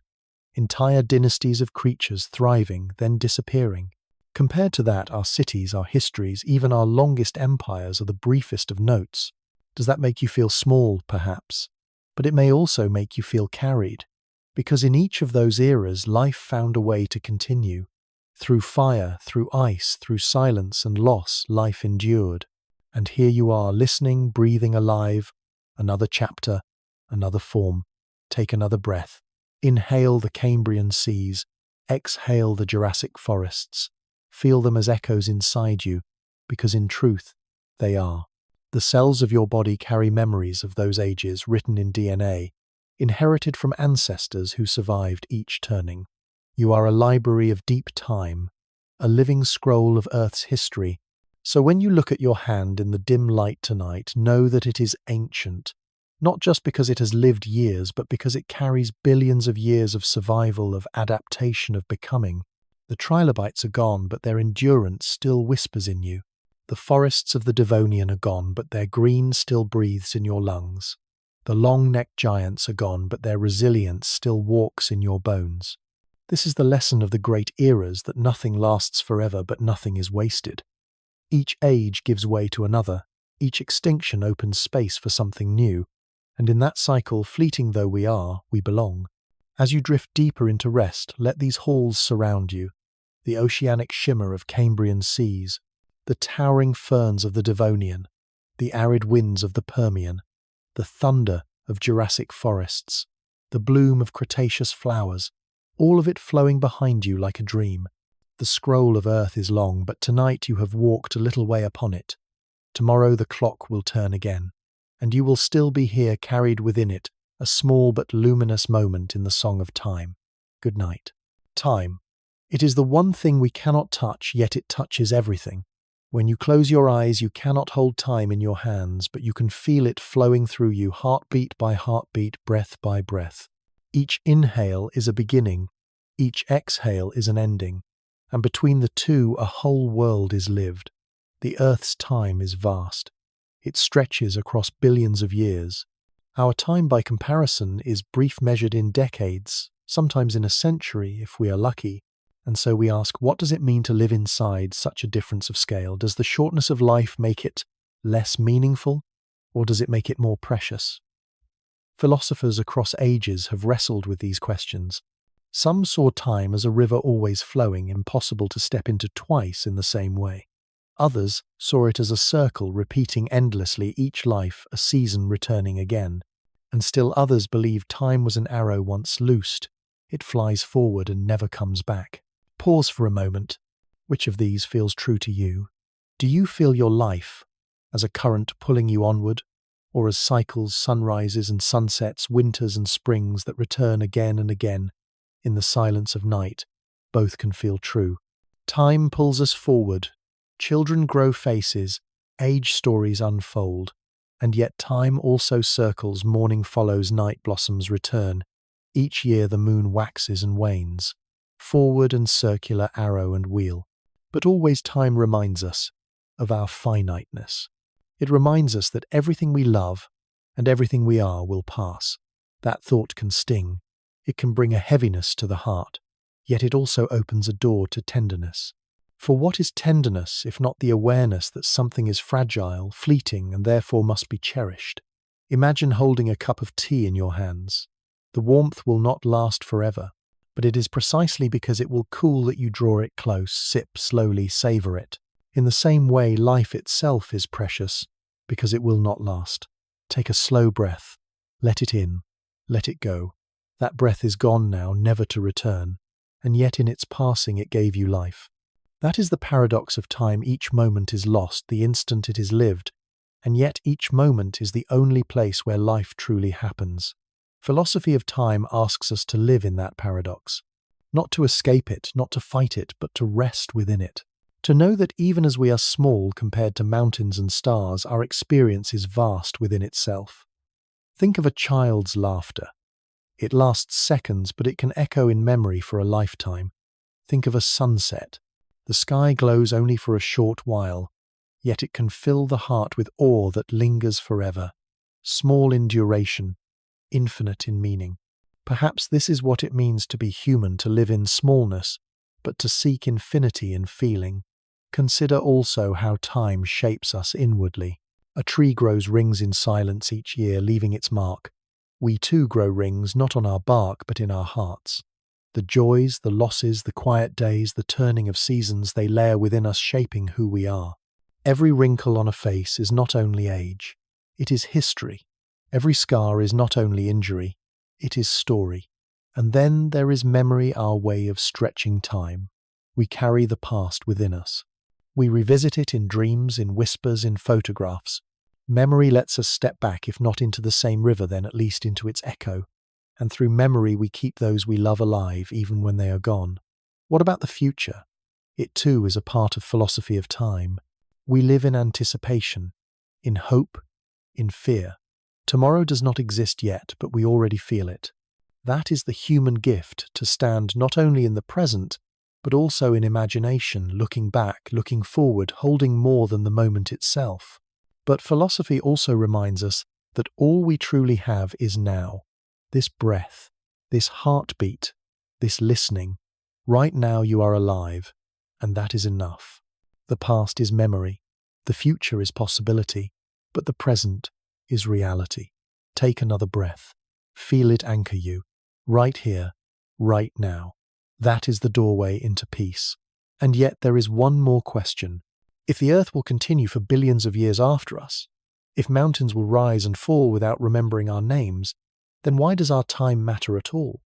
Entire dynasties of creatures thriving, then disappearing. Compared to that, our cities, our histories, even our longest empires are the briefest of notes. Does that make you feel small, perhaps? But it may also make you feel carried, because in each of those eras life found a way to continue. Through fire, through ice, through silence and loss, life endured. And here you are, listening, breathing, alive. Another chapter, another form. Take another breath. Inhale the Cambrian seas. Exhale the Jurassic forests. Feel them as echoes inside you, because in truth, they are. The cells of your body carry memories of those ages written in DNA, inherited from ancestors who survived each turning. You are a library of deep time, a living scroll of Earth's history. So when you look at your hand in the dim light tonight, know that it is ancient, not just because it has lived years, but because it carries billions of years of survival, of adaptation, of becoming. The trilobites are gone, but their endurance still whispers in you. The forests of the Devonian are gone, but their green still breathes in your lungs. The long-necked giants are gone, but their resilience still walks in your bones. This is the lesson of the great eras, that nothing lasts forever, but nothing is wasted. Each age gives way to another. Each extinction opens space for something new. And in that cycle, fleeting though we are, we belong. As you drift deeper into rest, let these halls surround you. The oceanic shimmer of Cambrian seas, the towering ferns of the Devonian, the arid winds of the Permian, the thunder of Jurassic forests, the bloom of Cretaceous flowers, all of it flowing behind you like a dream. The scroll of earth is long, but tonight you have walked a little way upon it. Tomorrow the clock will turn again, and you will still be here carried within it, a small but luminous moment in the song of time. Good night. Time. It is the one thing we cannot touch, yet it touches everything. When you close your eyes, you cannot hold time in your hands, but you can feel it flowing through you, heartbeat by heartbeat, breath by breath. Each inhale is a beginning, each exhale is an ending, and between the two a whole world is lived. The Earth's time is vast. It stretches across billions of years. Our time, by comparison, is brief, measured in decades, sometimes in a century if we are lucky. And so we ask, what does it mean to live inside such a difference of scale? Does the shortness of life make it less meaningful, or does it make it more precious? Philosophers across ages have wrestled with these questions. Some saw time as a river always flowing, impossible to step into twice in the same way. Others saw it as a circle repeating endlessly, each life a season returning again. And still others believed time was an arrow once loosed. It flies forward and never comes back. Pause for a moment. Which of these feels true to you? Do you feel your life as a current pulling you onward, or as cycles, sunrises and sunsets, winters and springs that return again and again in the silence of night? Both can feel true. Time pulls us forward. Children grow faces, age stories unfold, and yet time also circles, morning follows, night blossoms return. Each year the moon waxes and wanes, forward and circular arrow and wheel. But always time reminds us of our finiteness. It reminds us that everything we love and everything we are will pass. That thought can sting. It can bring a heaviness to the heart, yet it also opens a door to tenderness. For what is tenderness if not the awareness that something is fragile, fleeting, and therefore must be cherished? Imagine holding a cup of tea in your hands. The warmth will not last forever, but it is precisely because it will cool that you draw it close, sip slowly, savor it. In the same way, life itself is precious because it will not last. Take a slow breath. Let it in. Let it go. That breath is gone now, never to return, and yet in its passing it gave you life. That is the paradox of time. Each moment is lost, the instant it is lived, and yet each moment is the only place where life truly happens. Philosophy of time asks us to live in that paradox, not to escape it, not to fight it, but to rest within it. To know that even as we are small compared to mountains and stars, our experience is vast within itself. Think of a child's laughter. It lasts seconds, but it can echo in memory for a lifetime. Think of a sunset. The sky glows only for a short while, yet it can fill the heart with awe that lingers forever. Small in duration, infinite in meaning. Perhaps this is what it means to be human, to live in smallness, but to seek infinity in feeling. Consider also how time shapes us inwardly. A tree grows rings in silence each year, leaving its mark. We too grow rings, not on our bark, but in our hearts. The joys, the losses, the quiet days, the turning of seasons, they layer within us, shaping who we are. Every wrinkle on a face is not only age, it is history. Every scar is not only injury, it is story. And then there is memory, our way of stretching time. We carry the past within us. We revisit it in dreams, in whispers, in photographs. Memory lets us step back, if not into the same river, then at least into its echo. And through memory we keep those we love alive, even when they are gone. What about the future? It too is a part of philosophy of time. We live in anticipation, in hope, in fear. Tomorrow does not exist yet, but we already feel it. That is the human gift, to stand not only in the present, but also in imagination, looking back, looking forward, holding more than the moment itself. But philosophy also reminds us that all we truly have is now. This breath, this heartbeat, this listening. Right now you are alive, and that is enough. The past is memory, the future is possibility, but the present is reality. Take another breath. Feel it anchor you, right here, right now. That is the doorway into peace. And yet there is one more question. If the earth will continue for billions of years after us, if mountains will rise and fall without remembering our names, then why does our time matter at all?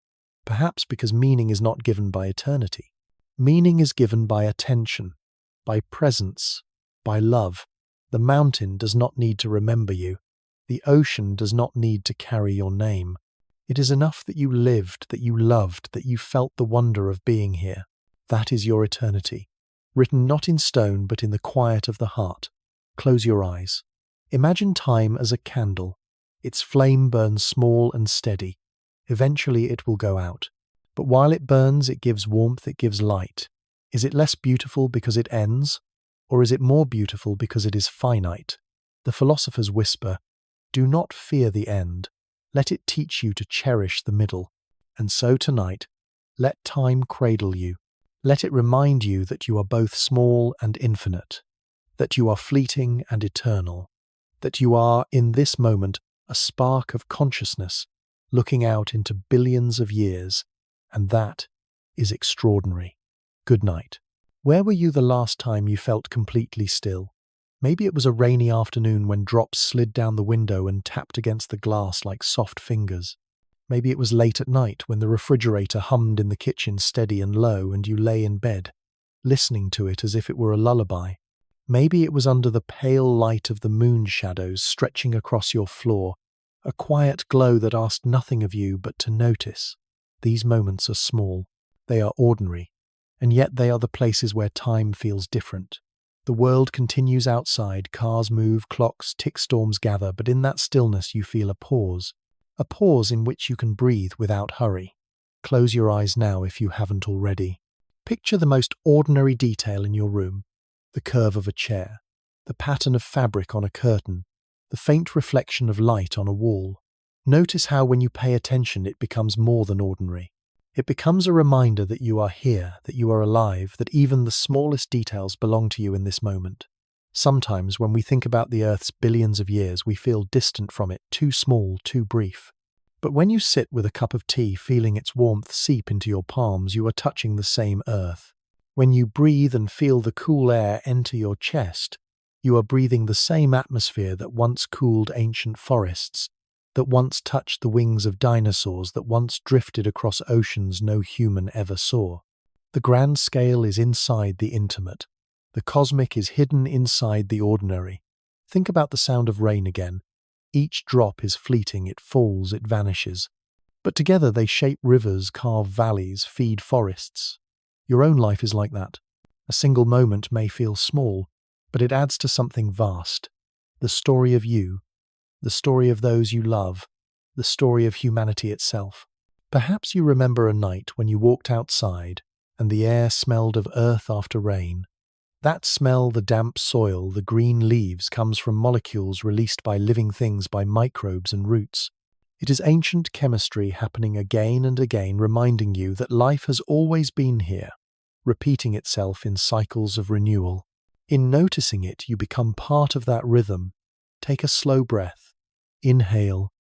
Perhaps because meaning is not given by eternity. Meaning is given by attention, by presence, by love. The mountain does not need to remember you. The ocean does not need to carry your name. It is enough that you lived, that you loved, that you felt the wonder of being here. That is your eternity, written not in stone but in the quiet of the heart. Close your eyes. Imagine time as a candle. Its flame burns small and steady. Eventually it will go out. But while it burns, it gives warmth, it gives light. Is it less beautiful because it ends? Or is it more beautiful because it is finite? The philosophers whisper, do not fear the end. Let it teach you to cherish the middle. And so tonight, let time cradle you. Let it remind you that you are both small and infinite, that you are fleeting and eternal, that you are, in this moment, a spark of consciousness looking out into billions of years, and that is extraordinary. Good night. Where were you the last time you felt completely still? Maybe it was a rainy afternoon when drops slid down the window and tapped against the glass like soft fingers. Maybe it was late at night when the refrigerator hummed in the kitchen steady and low and you lay in bed, listening to it as if it were a lullaby. Maybe it was under the pale light of the moon shadows stretching across your floor, a quiet glow that asked nothing of you but to notice. These moments are small, they are ordinary, and yet they are the places where time feels different. The world continues outside, cars move, clocks tick, storms gather, but in that stillness you feel a pause in which you can breathe without hurry. Close your eyes now if you haven't already. Picture the most ordinary detail in your room: the curve of a chair, the pattern of fabric on a curtain, the faint reflection of light on a wall. Notice how when you pay attention it becomes more than ordinary. It becomes a reminder that you are here, that you are alive, that even the smallest details belong to you in this moment. Sometimes when we think about the Earth's billions of years, we feel distant from it, too small, too brief. But when you sit with a cup of tea, feeling its warmth seep into your palms, you are touching the same Earth. When you breathe and feel the cool air enter your chest, you are breathing the same atmosphere that once cooled ancient forests, that once touched the wings of dinosaurs, that once drifted across oceans no human ever saw. The grand scale is inside the intimate. The cosmic is hidden inside the ordinary. Think about the sound of rain again. Each drop is fleeting, it falls, it vanishes. But together they shape rivers, carve valleys, feed forests. Your own life is like that. A single moment may feel small, but it adds to something vast. The story of you, the story of those you love, the story of humanity itself. Perhaps you remember a night when you walked outside and the air smelled of earth after rain. That smell, the damp soil, the green leaves, comes from molecules released by living things, by microbes and roots. It is ancient chemistry happening again and again, reminding you that life has always been here, repeating itself in cycles of renewal. In noticing it, you become part of that rhythm. Take a slow breath. Inhale,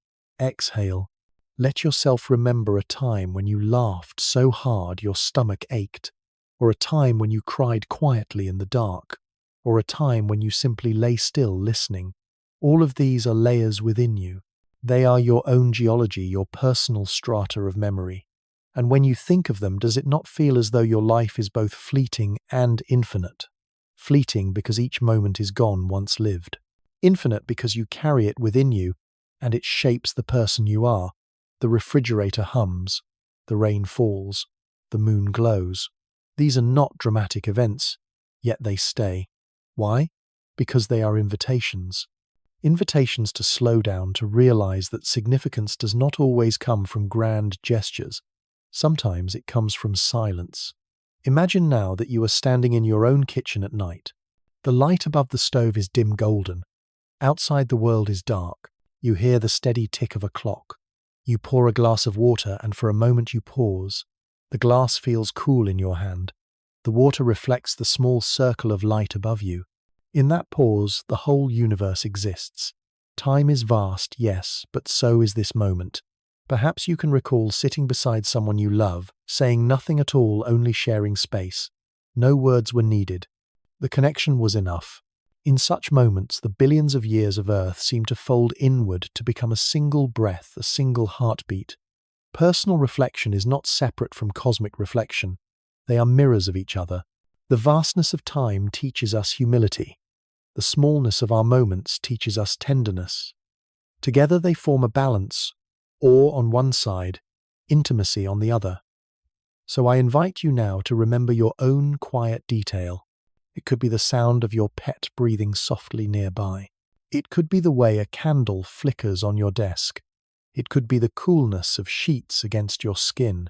exhale. Let yourself remember a time when you laughed so hard your stomach ached, or a time when you cried quietly in the dark, or a time when you simply lay still listening. All of these are layers within you. They are your own geology, your personal strata of memory. And when you think of them, does it not feel as though your life is both fleeting and infinite? Fleeting because each moment is gone once lived. Infinite because you carry it within you, and it shapes the person you are. The refrigerator hums, the rain falls, the moon glows. These are not dramatic events, yet they stay. Why? Because they are invitations. Invitations to slow down, to realize that significance does not always come from grand gestures. Sometimes it comes from silence. Imagine now that you are standing in your own kitchen at night. The light above the stove is dim golden. Outside the world is dark. You hear the steady tick of a clock. You pour a glass of water and for a moment you pause. The glass feels cool in your hand. The water reflects the small circle of light above you. In that pause, the whole universe exists. Time is vast, yes, but so is this moment. Perhaps you can recall sitting beside someone you love, saying nothing at all, only sharing space. No words were needed. The connection was enough. In such moments, the billions of years of Earth seem to fold inward to become a single breath, a single heartbeat. Personal reflection is not separate from cosmic reflection. They are mirrors of each other. The vastness of time teaches us humility. The smallness of our moments teaches us tenderness. Together they form a balance, awe on one side, intimacy on the other. So I invite you now to remember your own quiet detail. It could be the sound of your pet breathing softly nearby. It could be the way a candle flickers on your desk. It could be the coolness of sheets against your skin.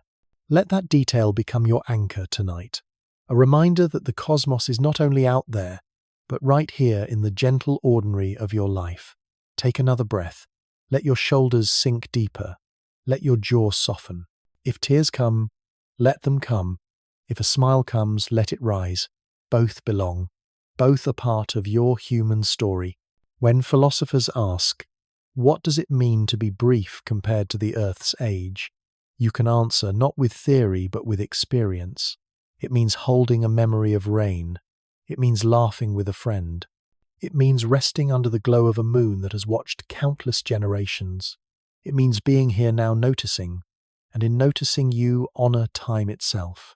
Let that detail become your anchor tonight. A reminder that the cosmos is not only out there, but right here in the gentle ordinary of your life. Take another breath. Let your shoulders sink deeper. Let your jaw soften. If tears come, let them come. If a smile comes, let it rise. Both belong. Both are part of your human story. When philosophers ask, what does it mean to be brief compared to the Earth's age? You can answer not with theory but with experience. It means holding a memory of rain. It means laughing with a friend. It means resting under the glow of a moon that has watched countless generations. It means being here now noticing, and in noticing you honor time itself.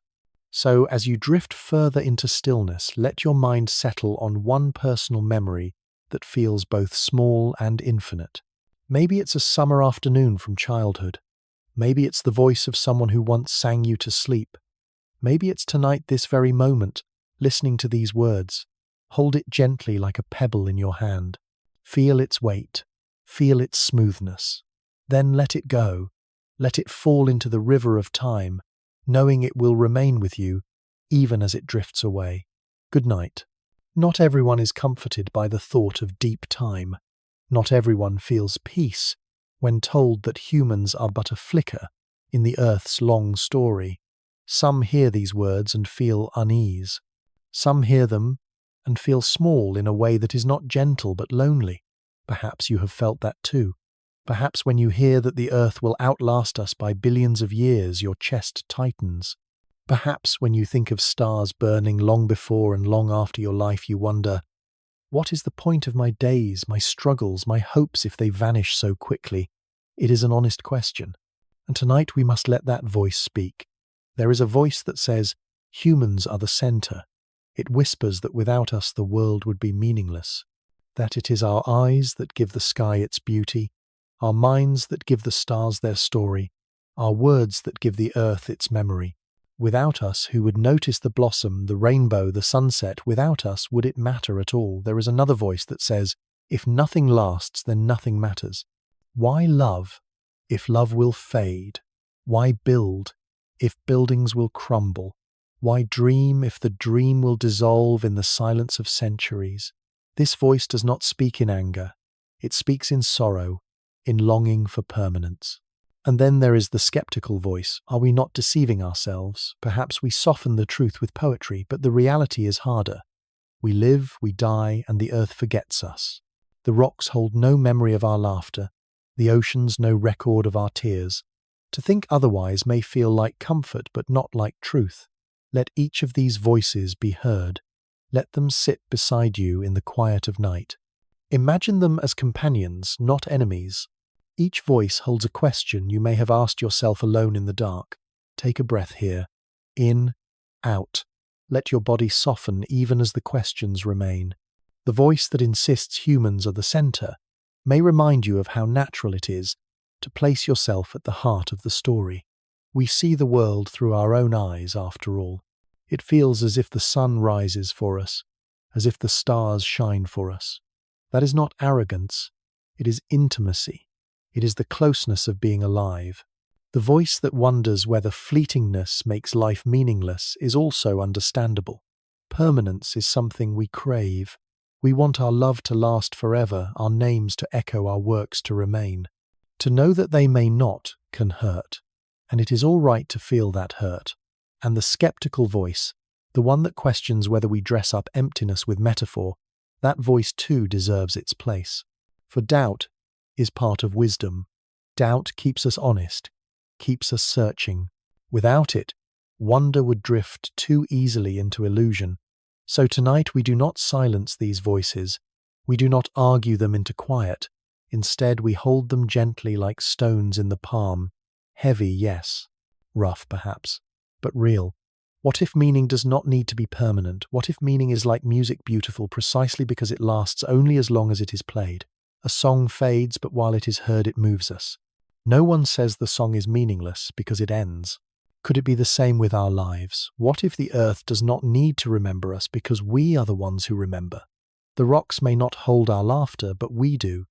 So as you drift further into stillness, let your mind settle on one personal memory that feels both small and infinite. Maybe it's a summer afternoon from childhood. Maybe it's the voice of someone who once sang you to sleep. Maybe it's tonight, this very moment, listening to these words. Hold it gently like a pebble in your hand. Feel its weight. Feel its smoothness. Then let it go. Let it fall into the river of time, knowing it will remain with you, even as it drifts away. Good night. Not everyone is comforted by the thought of deep time. Not everyone feels peace when told that humans are but a flicker in the Earth's long story. Some hear these words and feel unease. Some hear them and feel small in a way that is not gentle but lonely. Perhaps you have felt that too. Perhaps when you hear that the Earth will outlast us by billions of years, your chest tightens. Perhaps when you think of stars burning long before and long after your life, you wonder, what is the point of my days, my struggles, my hopes if they vanish so quickly? It is an honest question. And tonight we must let that voice speak. There is a voice that says, humans are the center. It whispers that without us the world would be meaningless. That it is our eyes that give the sky its beauty, our minds that give the stars their story, our words that give the earth its memory. Without us, who would notice the blossom, the rainbow, the sunset? Without us, would it matter at all? There is another voice that says, if nothing lasts, then nothing matters. Why love, if love will fade? Why build, if buildings will crumble? Why dream, if the dream will dissolve in the silence of centuries? This voice does not speak in anger. It speaks in sorrow, in longing for permanence. And then there is the skeptical voice. Are we not deceiving ourselves? Perhaps we soften the truth with poetry, but the reality is harder. We live, we die, and the earth forgets us. The rocks hold no memory of our laughter, the oceans no record of our tears. To think otherwise may feel like comfort, but not like truth. Let each of these voices be heard. Let them sit beside you in the quiet of night. Imagine them as companions, not enemies. Each voice holds a question you may have asked yourself alone in the dark. Take a breath here. In, out. Let your body soften even as the questions remain. The voice that insists humans are the center may remind you of how natural it is to place yourself at the heart of the story. We see the world through our own eyes, after all. It feels as if the sun rises for us, as if the stars shine for us. That is not arrogance. It is intimacy. It is the closeness of being alive. The voice that wonders whether fleetingness makes life meaningless is also understandable. Permanence is something we crave. We want our love to last forever, our names to echo, our works to remain. To know that they may not can hurt, and it is all right to feel that hurt. And the skeptical voice, the one that questions whether we dress up emptiness with metaphor, that voice too deserves its place. For doubt is part of wisdom. Doubt keeps us honest, keeps us searching. Without it, wonder would drift too easily into illusion. So tonight we do not silence these voices. We do not argue them into quiet. Instead, we hold them gently like stones in the palm. Heavy, yes. Rough, perhaps, but real. What if meaning does not need to be permanent? What if meaning is like music, beautiful precisely because it lasts only as long as it is played? A song fades, but while it is heard, it moves us. No one says the song is meaningless because it ends. Could it be the same with our lives? What if the earth does not need to remember us because we are the ones who remember? The rocks may not hold our laughter, but we do.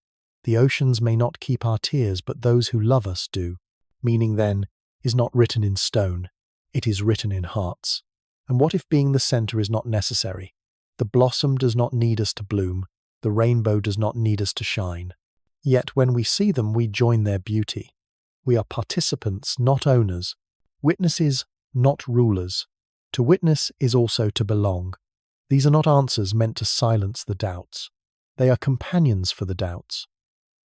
The oceans may not keep our tears, but those who love us do. Meaning, then, is not written in stone. It is written in hearts. And what if being the center is not necessary? The blossom does not need us to bloom. The rainbow does not need us to shine. Yet when we see them, we join their beauty. We are participants, not owners. Witnesses, not rulers. To witness is also to belong. These are not answers meant to silence the doubts. They are companions for the doubts.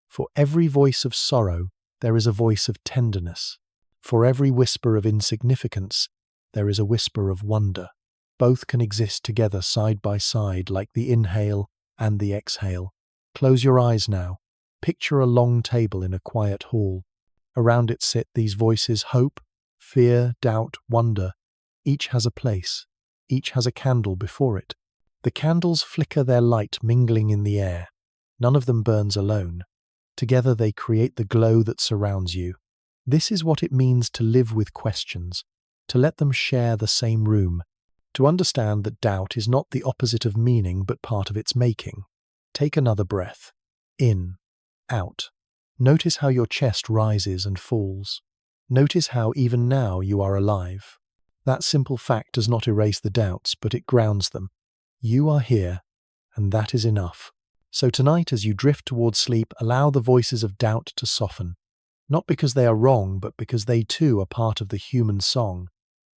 For every voice of sorrow, there is a voice of tenderness. For every whisper of insignificance, there is a whisper of wonder. Both can exist together side by side like the inhale and the exhale. Close your eyes now. Picture a long table in a quiet hall. Around it sit these voices: hope, fear, doubt, wonder. Each has a place. Each has a candle before it. The candles flicker their light, mingling in the air. None of them burns alone. Together they create the glow that surrounds you. This is what it means to live with questions, to let them share the same room, to understand that doubt is not the opposite of meaning but part of its making. Take another breath. In, out. Notice how your chest rises and falls. Notice how even now you are alive. That simple fact does not erase the doubts, but it grounds them. You are here, and that is enough. So tonight, as you drift towards sleep, allow the voices of doubt to soften. Not because they are wrong, but because they too are part of the human song.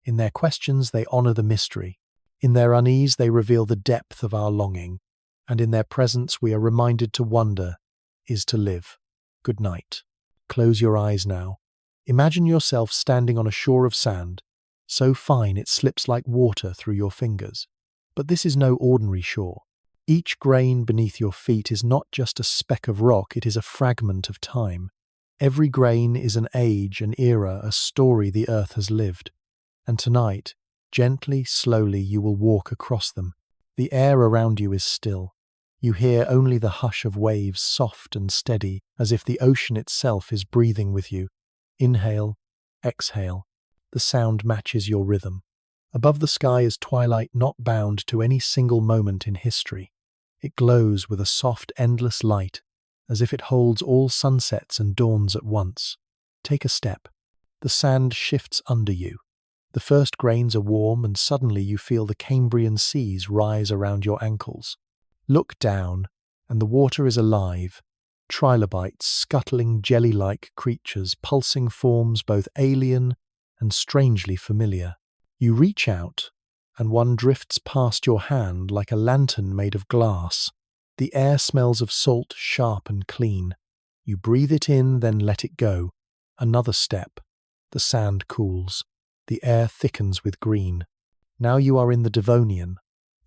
In their questions, they honor the mystery. In their unease, they reveal the depth of our longing. And in their presence, we are reminded to wonder is to live. Good night. Close your eyes now. Imagine yourself standing on a shore of sand, so fine it slips like water through your fingers. But this is no ordinary shore. Each grain beneath your feet is not just a speck of rock, it is a fragment of time. Every grain is an age, an era, a story the earth has lived. And tonight, gently, slowly, you will walk across them. The air around you is still. You hear only the hush of waves, soft and steady, as if the ocean itself is breathing with you. Inhale, exhale. The sound matches your rhythm. Above the sky is twilight not bound to any single moment in history. It glows with a soft, endless light, as if it holds all sunsets and dawns at once. Take a step. The sand shifts under you. The first grains are warm, and suddenly you feel the Cambrian seas rise around your ankles. Look down, and the water is alive. Trilobites, scuttling jelly-like creatures, pulsing forms both alien and strangely familiar. You reach out, and one drifts past your hand like a lantern made of glass. The air smells of salt, sharp and clean. You breathe it in, then let it go. Another step. The sand cools. The air thickens with green. Now you are in the Devonian,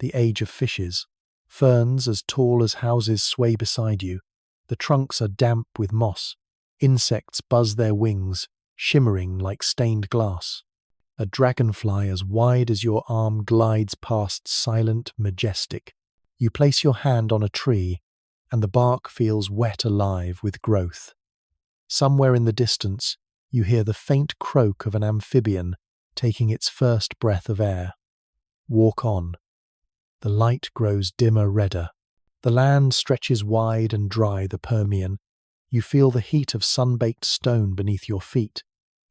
the age of fishes. Ferns as tall as houses sway beside you. The trunks are damp with moss. Insects buzz their wings, shimmering like stained glass. A dragonfly as wide as your arm glides past, silent, majestic. You place your hand on a tree, and the bark feels wet alive with growth. Somewhere in the distance, you hear the faint croak of an amphibian taking its first breath of air. Walk on. The light grows dimmer, redder. The land stretches wide and dry, the Permian. You feel the heat of sun-baked stone beneath your feet.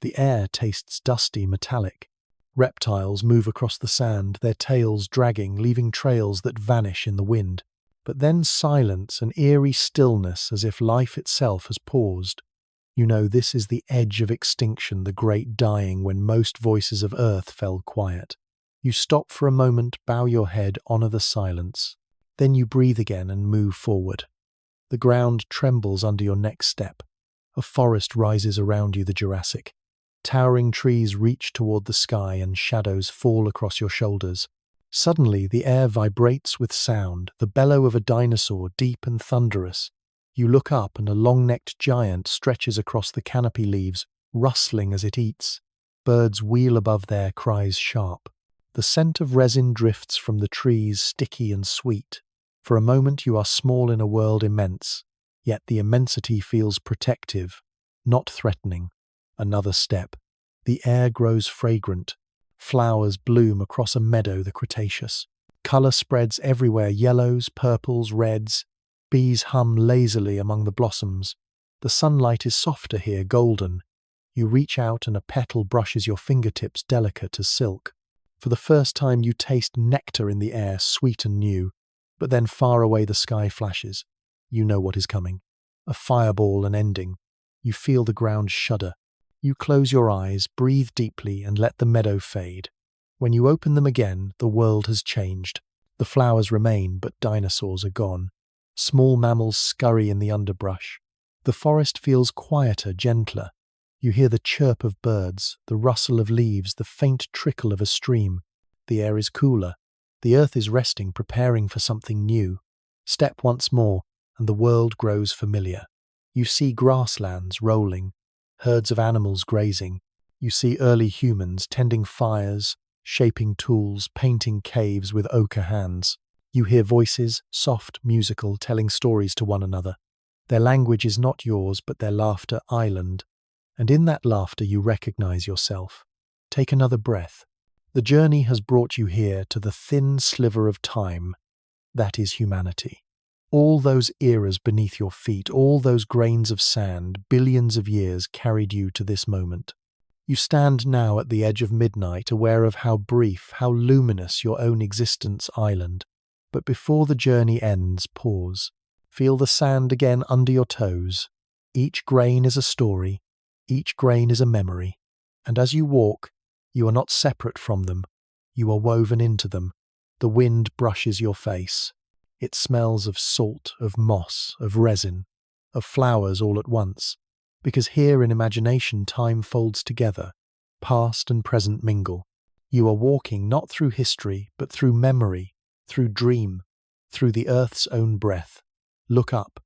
The air tastes dusty, metallic. Reptiles move across the sand, their tails dragging, leaving trails that vanish in the wind. But then silence, an eerie stillness, as if life itself has paused. You know this is the edge of extinction, the great dying, when most voices of earth fell quiet. You stop for a moment, bow your head, honor the silence. Then you breathe again and move forward. The ground trembles under your next step. A forest rises around you, the Jurassic. Towering trees reach toward the sky and shadows fall across your shoulders. Suddenly, the air vibrates with sound, the bellow of a dinosaur, deep and thunderous. You look up and a long-necked giant stretches across the canopy leaves, rustling as it eats. Birds wheel above their cries sharp. The scent of resin drifts from the trees, sticky and sweet. For a moment you are small in a world immense, yet the immensity feels protective, not threatening. Another step. The air grows fragrant. Flowers bloom across a meadow, the Cretaceous. Color spreads everywhere, yellows, purples, reds. Bees hum lazily among the blossoms. The sunlight is softer here, golden. You reach out and a petal brushes your fingertips, delicate as silk. For the first time you taste nectar in the air, sweet and new. But then far away the sky flashes. You know what is coming. A fireball, an ending. You feel the ground shudder. You close your eyes, breathe deeply, and let the meadow fade. When you open them again, the world has changed. The flowers remain, but dinosaurs are gone. Small mammals scurry in the underbrush. The forest feels quieter, gentler. You hear the chirp of birds, the rustle of leaves, the faint trickle of a stream. The air is cooler. The earth is resting, preparing for something new. Step once more, and the world grows familiar. You see grasslands rolling, herds of animals grazing. You see early humans tending fires, shaping tools, painting caves with ochre hands. You hear voices, soft, musical, telling stories to one another. Their language is not yours, but their laughter island. And in that laughter you recognize yourself. Take another breath. The journey has brought you here to the thin sliver of time that is humanity. All those eras beneath your feet, all those grains of sand, billions of years carried you to this moment. You stand now at the edge of midnight, aware of how brief, how luminous your own existence island. But before the journey ends, pause. Feel the sand again under your toes. Each grain is a story. Each grain is a memory. And as you walk, you are not separate from them. You are woven into them. The wind brushes your face. It smells of salt, of moss, of resin, of flowers all at once. Because here in imagination time folds together. Past and present mingle. You are walking not through history, but through memory, through dream, through the earth's own breath. Look up.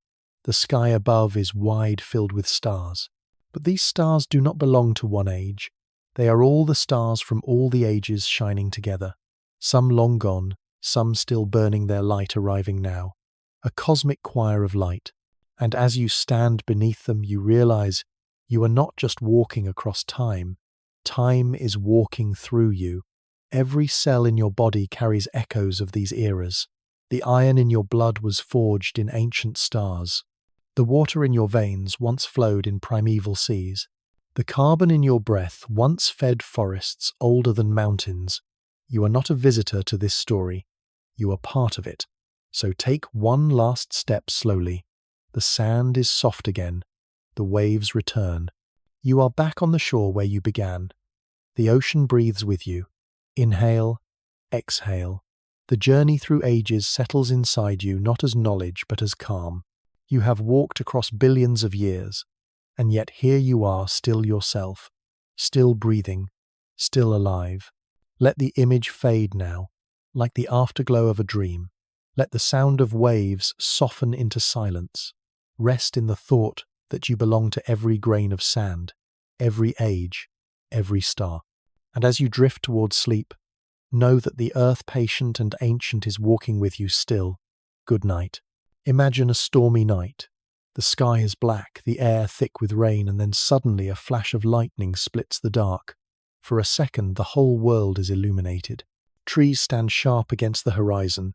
The sky above is wide, filled with stars. But these stars do not belong to one age. They are all the stars from all the ages shining together. Some long gone, some still burning their light arriving now. A cosmic choir of light. And as you stand beneath them, you realize you are not just walking across time. Time is walking through you. Every cell in your body carries echoes of these eras. The iron in your blood was forged in ancient stars. The water in your veins once flowed in primeval seas. The carbon in your breath once fed forests older than mountains. You are not a visitor to this story. You are part of it. So take one last step slowly. The sand is soft again. The waves return. You are back on the shore where you began. The ocean breathes with you. Inhale, exhale. The journey through ages settles inside you not as knowledge but as calm. You have walked across billions of years, and yet here you are still yourself, still breathing, still alive. Let the image fade now, like the afterglow of a dream. Let the sound of waves soften into silence. Rest in the thought that you belong to every grain of sand, every age, every star. And as you drift towards sleep, know that the earth patient and ancient is walking with you still. Good night. Imagine a stormy night. The sky is black, the air thick with rain, and then suddenly a flash of lightning splits the dark. For a second, the whole world is illuminated. Trees stand sharp against the horizon,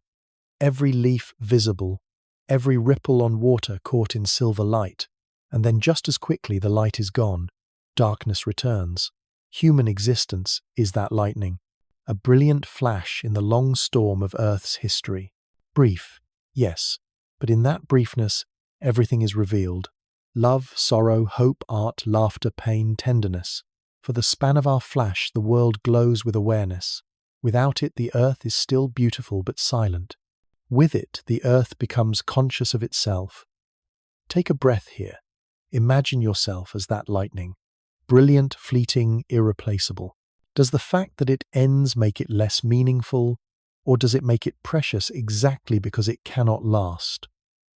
every leaf visible, every ripple on water caught in silver light, and then just as quickly the light is gone. Darkness returns. Human existence is that lightning, a brilliant flash in the long storm of Earth's history. Brief, yes, but in that briefness, everything is revealed. Love, sorrow, hope, art, laughter, pain, tenderness. For the span of our flash, the world glows with awareness. Without it, the earth is still beautiful but silent. With it, the earth becomes conscious of itself. Take a breath here. Imagine yourself as that lightning. Brilliant, fleeting, irreplaceable. Does the fact that it ends make it less meaningful, or does it make it precious exactly because it cannot last?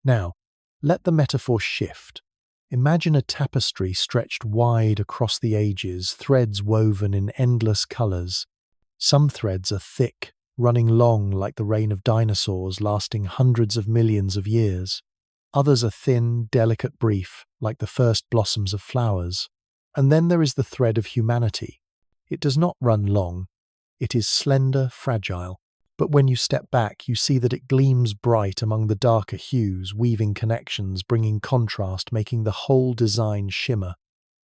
Now, let the metaphor shift. Imagine a tapestry stretched wide across the ages, threads woven in endless colors. Some threads are thick, running long like the reign of dinosaurs, lasting hundreds of millions of years. Others are thin, delicate, brief, like the first blossoms of flowers. And then there is the thread of humanity. It does not run long. It is slender, fragile. But when you step back, you see that it gleams bright among the darker hues, weaving connections, bringing contrast, making the whole design shimmer.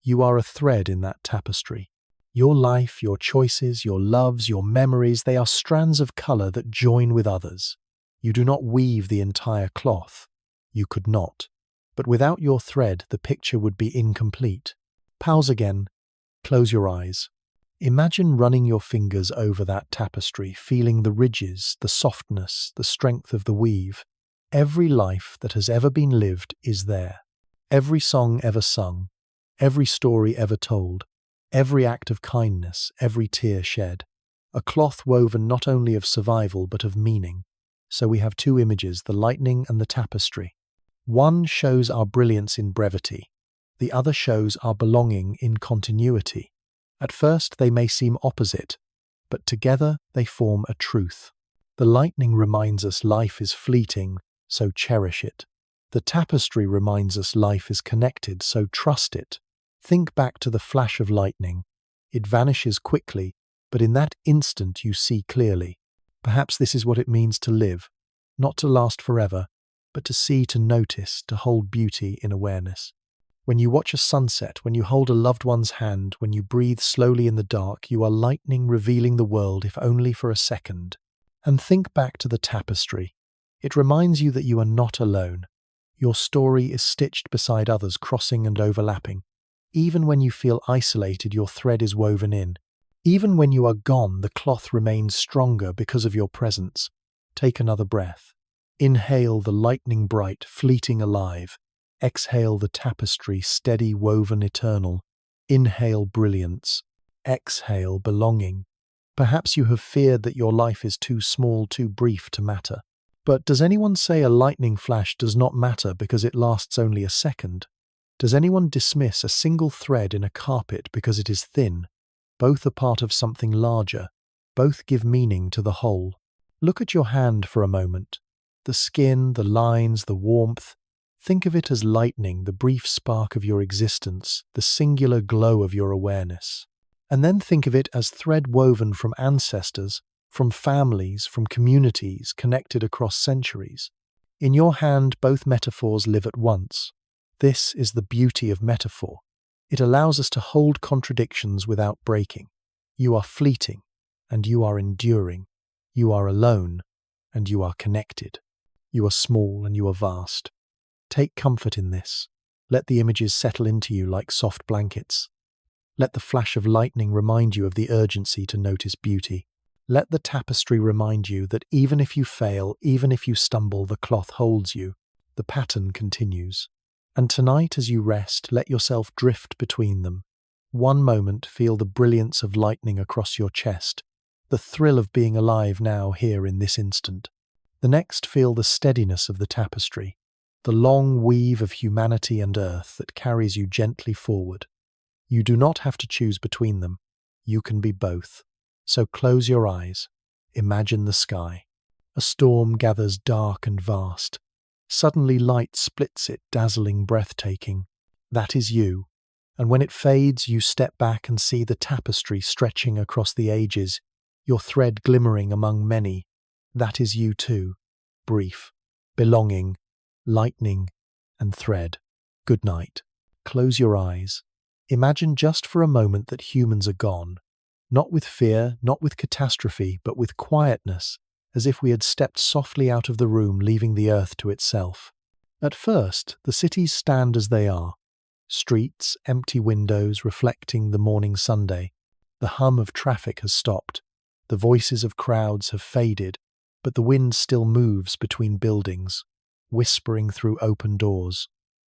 You are a thread in that tapestry. Your life, your choices, your loves, your memories, they are strands of color that join with others. You do not weave the entire cloth. You could not. But without your thread, the picture would be incomplete. Pause again. Close your eyes. Imagine running your fingers over that tapestry, feeling the ridges, the softness, the strength of the weave. Every life that has ever been lived is there. Every song ever sung. every story ever told, every act of kindness, every tear shed. A cloth woven not only of survival but of meaning. So we have two images, the lightning and the tapestry. One shows our brilliance in brevity. The other shows our belonging in continuity. At first they may seem opposite, but together they form a truth. The lightning reminds us life is fleeting, so cherish it. The tapestry reminds us life is connected, so trust it. Think back to the flash of lightning. It vanishes quickly, but in that instant you see clearly. Perhaps this is what it means to live, not to last forever, but to see, to notice, to hold beauty in awareness. When you watch a sunset, when you hold a loved one's hand, when you breathe slowly in the dark, you are lightning revealing the world, if only for a second. And think back to the tapestry. It reminds you that you are not alone. Your story is stitched beside others, crossing and overlapping. Even when you feel isolated, your thread is woven in. Even when you are gone, the cloth remains stronger because of your presence. Take another breath. Inhale the lightning bright, fleeting alive. Exhale the tapestry, steady, woven, eternal. Inhale brilliance. Exhale belonging. Perhaps you have feared that your life is too small, too brief to matter. But does anyone say a lightning flash does not matter because it lasts only a second? Does anyone dismiss a single thread in a carpet because it is thin? Both are part of something larger. Both give meaning to the whole. Look at your hand for a moment. The skin, the lines, the warmth. Think of it as lightning, the brief spark of your existence, the singular glow of your awareness. And then think of it as thread woven from ancestors, from families, from communities connected across centuries. In your hand, both metaphors live at once. This is the beauty of metaphor. It allows us to hold contradictions without breaking. You are fleeting, and you are enduring. You are alone, and you are connected. You are small, and you are vast. Take comfort in this. Let the images settle into you like soft blankets. Let the flash of lightning remind you of the urgency to notice beauty. Let the tapestry remind you that even if you fail, even if you stumble, the cloth holds you. The pattern continues. And tonight, as you rest, let yourself drift between them. One moment, feel the brilliance of lightning across your chest, the thrill of being alive now, here in this instant. The next, feel the steadiness of the tapestry, the long weave of humanity and earth that carries you gently forward. You do not have to choose between them. You can be both. So close your eyes. Imagine the sky. A storm gathers dark and vast. Suddenly light splits it, dazzling, breathtaking. That is you. And when it fades, you step back and see the tapestry stretching across the ages, your thread glimmering among many. That is you too. Brief, belonging, lightning, and thread. Good night. Close your eyes. Imagine just for a moment that humans are gone. Not with fear, not with catastrophe, but with quietness, as if we had stepped softly out of the room, leaving the earth to itself. At first, the cities stand as they are. Streets, empty windows reflecting the morning Sunday. The hum of traffic has stopped. The voices of crowds have faded, but the wind still moves between buildings, whispering through open doors.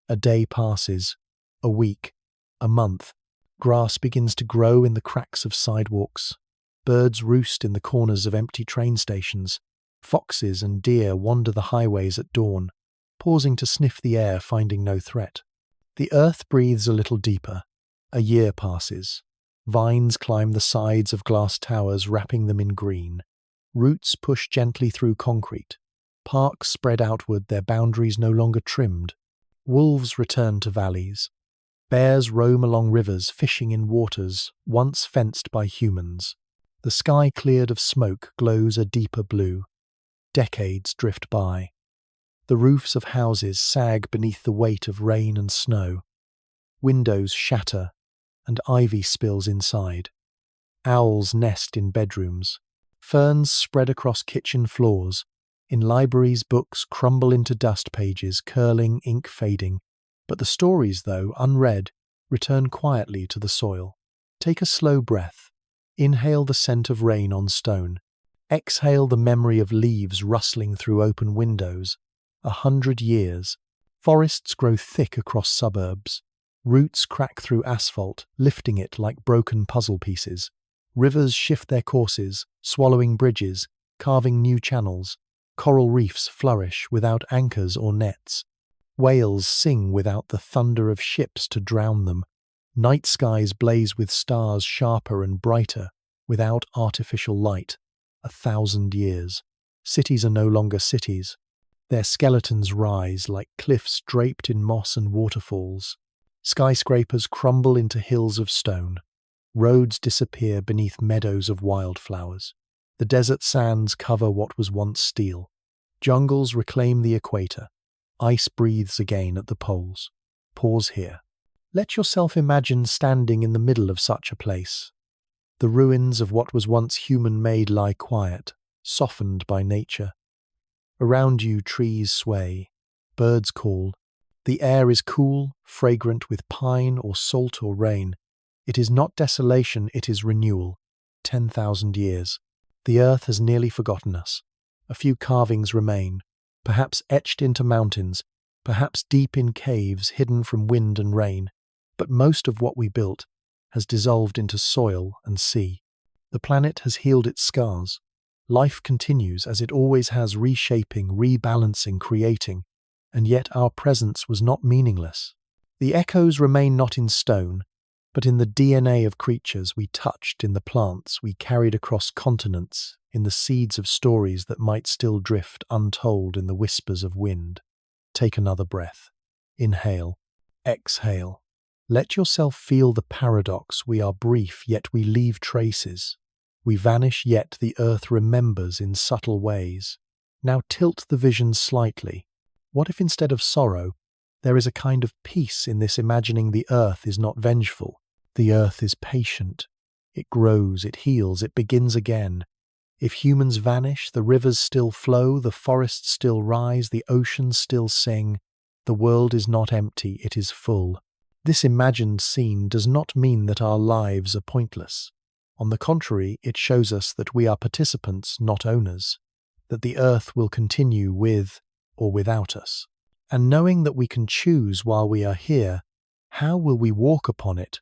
A day passes, a week, a month. Grass begins to grow in the cracks of sidewalks. Birds roost in the corners of empty train stations. Foxes and deer wander the highways at dawn, pausing to sniff the air, finding no threat. The earth breathes a little deeper. A year passes. Vines climb the sides of glass towers, wrapping them in green. Roots push gently through concrete. Parks spread outward, their boundaries no longer trimmed. Wolves return to valleys. Bears roam along rivers, fishing in waters once fenced by humans. The sky, cleared of smoke, glows a deeper blue. Decades drift by. The roofs of houses sag beneath the weight of rain and snow. Windows shatter, and ivy spills inside. Owls nest in bedrooms. Ferns spread across kitchen floors. In libraries, books crumble into dust pages, curling, ink fading. But the stories, though unread, return quietly to the soil. Take a slow breath. Inhale the scent of rain on stone. Exhale the memory of leaves rustling through open windows. 100 years. Forests grow thick across suburbs. Roots crack through asphalt, lifting it like broken puzzle pieces. Rivers shift their courses, swallowing bridges, carving new channels. Coral reefs flourish without anchors or nets. Whales sing without the thunder of ships to drown them. Night skies blaze with stars sharper and brighter, without artificial light. 1,000 years. Cities are no longer cities. Their skeletons rise like cliffs draped in moss and waterfalls. Skyscrapers crumble into hills of stone. Roads disappear beneath meadows of wildflowers. The desert sands cover what was once steel. Jungles reclaim the equator. Ice breathes again at the poles. Pause here. Let yourself imagine standing in the middle of such a place. The ruins of what was once human-made lie quiet, softened by nature. Around you trees sway, birds call. The air is cool, fragrant with pine or salt or rain. It is not desolation, it is renewal. 10,000 years. The earth has nearly forgotten us. A few carvings remain, perhaps etched into mountains, perhaps deep in caves hidden from wind and rain. But most of what we built has dissolved into soil and sea. The planet has healed its scars. Life continues as it always has, reshaping, rebalancing, creating. And yet our presence was not meaningless. The echoes remain not in stone, but in the DNA of creatures we touched, in the plants we carried across continents, in the seeds of stories that might still drift untold in the whispers of wind. Take another breath. Inhale. Exhale. Let yourself feel the paradox. We are brief, yet we leave traces. We vanish, yet the earth remembers in subtle ways. Now tilt the vision slightly. What if instead of sorrow, there is a kind of peace in this, imagining the earth is not vengeful. The earth is patient. It grows, it heals, it begins again. If humans vanish, the rivers still flow, the forests still rise, the oceans still sing. The world is not empty, it is full. This imagined scene does not mean that our lives are pointless. On the contrary, it shows us that we are participants, not owners, that the earth will continue with or without us. And knowing that we can choose while we are here, how will we walk upon it?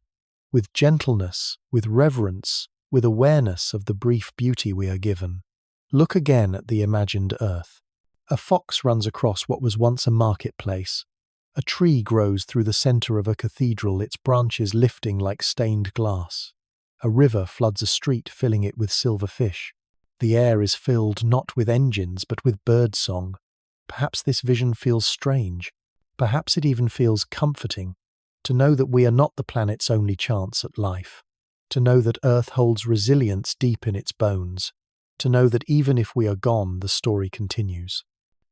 With gentleness, with reverence, with awareness of the brief beauty we are given. Look again at the imagined earth. A fox runs across what was once a marketplace. A tree grows through the center of a cathedral, its branches lifting like stained glass. A river floods a street, filling it with silver fish. The air is filled not with engines, but with bird song. Perhaps this vision feels strange. Perhaps it even feels comforting. To know that we are not the planet's only chance at life. To know that Earth holds resilience deep in its bones. To know that even if we are gone, the story continues.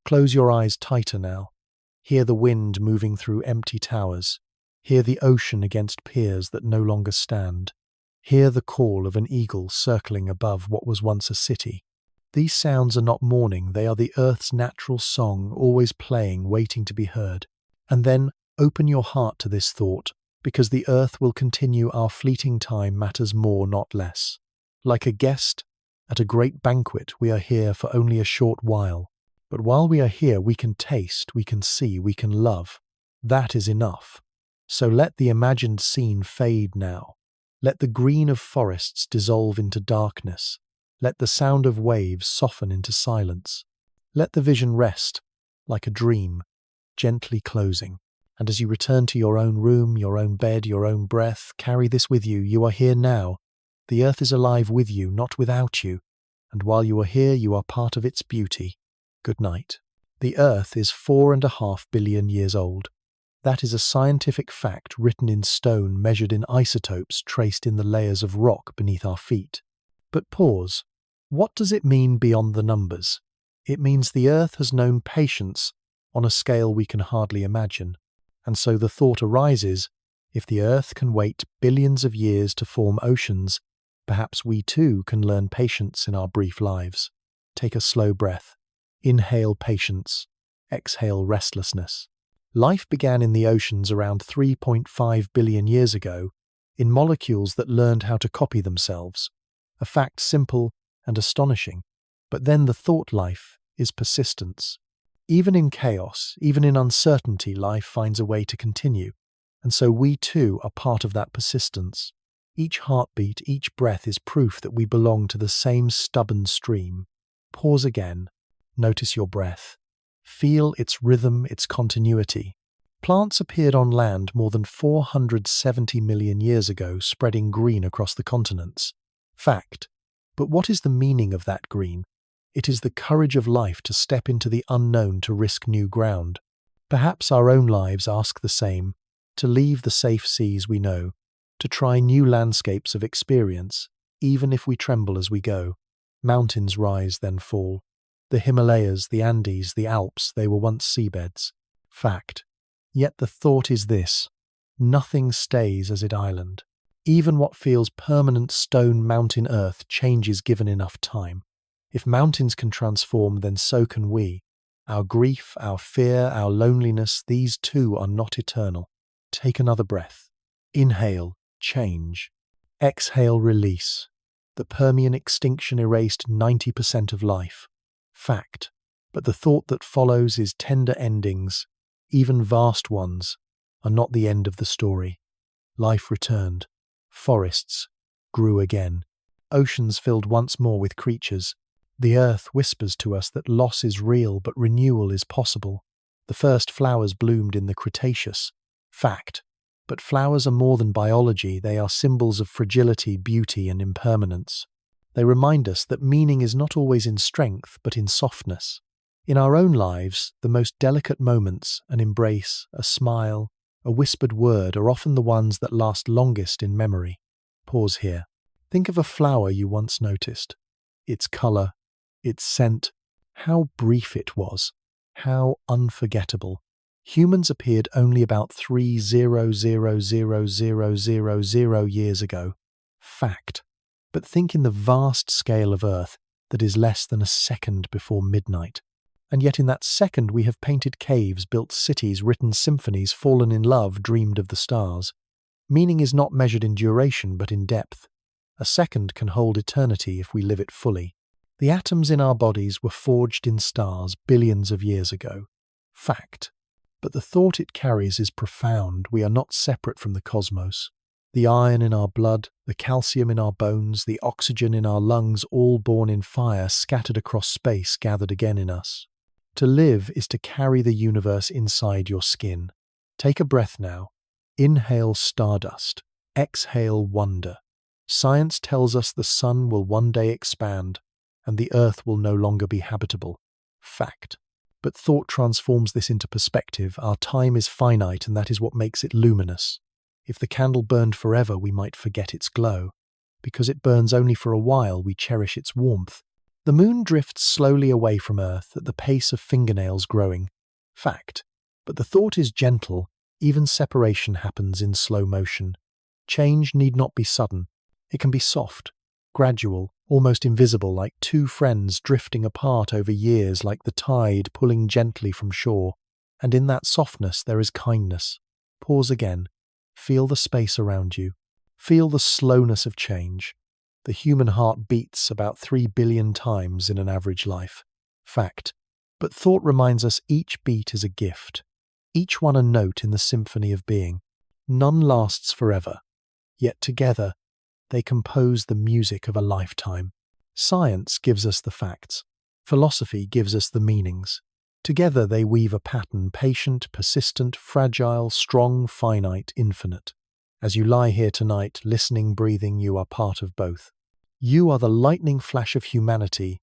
Close your eyes tighter now. Hear the wind moving through empty towers. Hear the ocean against piers that no longer stand. Hear the call of an eagle circling above what was once a city. These sounds are not mourning, they are the earth's natural song, always playing, waiting to be heard. And then open your heart to this thought, because the earth will continue. Our fleeting time matters more, not less. Like a guest at a great banquet, we are here for only a short while. But while we are here, we can taste, we can see, we can love. That is enough. So let the imagined scene fade now. Let the green of forests dissolve into darkness. Let the sound of waves soften into silence. Let the vision rest, like a dream, gently closing. And as you return to your own room, your own bed, your own breath, carry this with you. You are here now. The earth is alive with you, not without you. And while you are here, you are part of its beauty. Good night. The earth is 4.5 billion years old. That is a scientific fact written in stone, measured in isotopes traced in the layers of rock beneath our feet. But pause. What does it mean beyond the numbers? It means the earth has known patience on a scale we can hardly imagine. And so the thought arises, if the earth can wait billions of years to form oceans, perhaps we too can learn patience in our brief lives. Take a slow breath. Inhale patience. Exhale restlessness. Life began in the oceans around 3.5 billion years ago, in molecules that learned how to copy themselves. A fact simple and astonishing. But then the thought life is persistence. Even in chaos, even in uncertainty, life finds a way to continue. And so we too are part of that persistence. Each heartbeat, each breath is proof that we belong to the same stubborn stream. Pause again. Notice your breath. Feel its rhythm, its continuity. Plants appeared on land more than 470 million years ago, spreading green across the continents. Fact. But what is the meaning of that green? It is the courage of life to step into the unknown, to risk new ground. Perhaps our own lives ask the same, to leave the safe seas we know, to try new landscapes of experience, even if we tremble as we go. Mountains rise, then fall. The Himalayas, the Andes, the Alps, they were once seabeds. Fact. Yet the thought is this: nothing stays as it island. Even what feels permanent stone mountain earth changes given enough time. If mountains can transform, then so can we. Our grief, our fear, our loneliness, these too are not eternal. Take another breath. Inhale, change. Exhale, release. The Permian extinction erased 90% of life. Fact. But the thought that follows is tender endings, even vast ones, are not the end of the story. Life returned. Forests grew again. Oceans filled once more with creatures. The earth whispers to us that loss is real but renewal is possible. The first flowers bloomed in the Cretaceous. Fact. But flowers are more than biology, they are symbols of fragility, beauty, and impermanence. They remind us that meaning is not always in strength, but in softness. In our own lives, the most delicate moments, an embrace, a smile, a whispered word, are often the ones that last longest in memory. Pause here. Think of a flower you once noticed. Its colour, its scent, how brief it was, how unforgettable. Humans appeared only about 3,000,000 years ago. Fact. But think in the vast scale of Earth that is less than a second before midnight. And yet in that second we have painted caves, built cities, written symphonies, fallen in love, dreamed of the stars. Meaning is not measured in duration but in depth. A second can hold eternity if we live it fully. The atoms in our bodies were forged in stars billions of years ago. Fact. But the thought it carries is profound. We are not separate from the cosmos. The iron in our blood, the calcium in our bones, the oxygen in our lungs, all born in fire, scattered across space, gathered again in us. To live is to carry the universe inside your skin. Take a breath now. Inhale stardust. Exhale wonder. Science tells us the sun will one day expand, and the earth will no longer be habitable. Fact. But thought transforms this into perspective. Our time is finite, and that is what makes it luminous. If the candle burned forever, we might forget its glow. Because it burns only for a while, we cherish its warmth. The moon drifts slowly away from Earth at the pace of fingernails growing. Fact. But the thought is gentle. Even separation happens in slow motion. Change need not be sudden. It can be soft, gradual, almost invisible, like two friends drifting apart over years, like the tide pulling gently from shore. And in that softness there is kindness. Pause again. Feel the space around you. Feel the slowness of change. The human heart beats about 3 billion times in an average life. Fact. But thought reminds us each beat is a gift. Each one a note in the symphony of being. None lasts forever. Yet together, they compose the music of a lifetime. Science gives us the facts. Philosophy gives us the meanings. Together they weave a pattern, patient, persistent, fragile, strong, finite, infinite. As you lie here tonight, listening, breathing, you are part of both. You are the lightning flash of humanity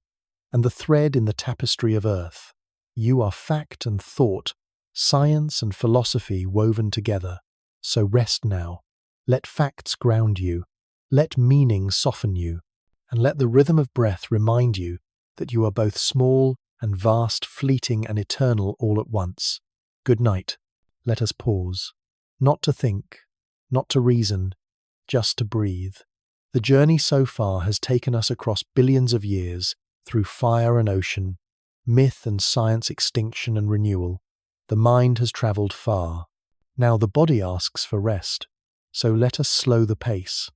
and the thread in the tapestry of Earth. You are fact and thought, science and philosophy woven together. So rest now. Let facts ground you. Let meaning soften you. And let the rhythm of breath remind you that you are both small and vast, fleeting and eternal all at once. Good night. Let us pause. Not to think, not to reason, just to breathe. The journey so far has taken us across billions of years, through fire and ocean, myth and science, extinction and renewal. The mind has travelled far. Now the body asks for rest. So let us slow the pace.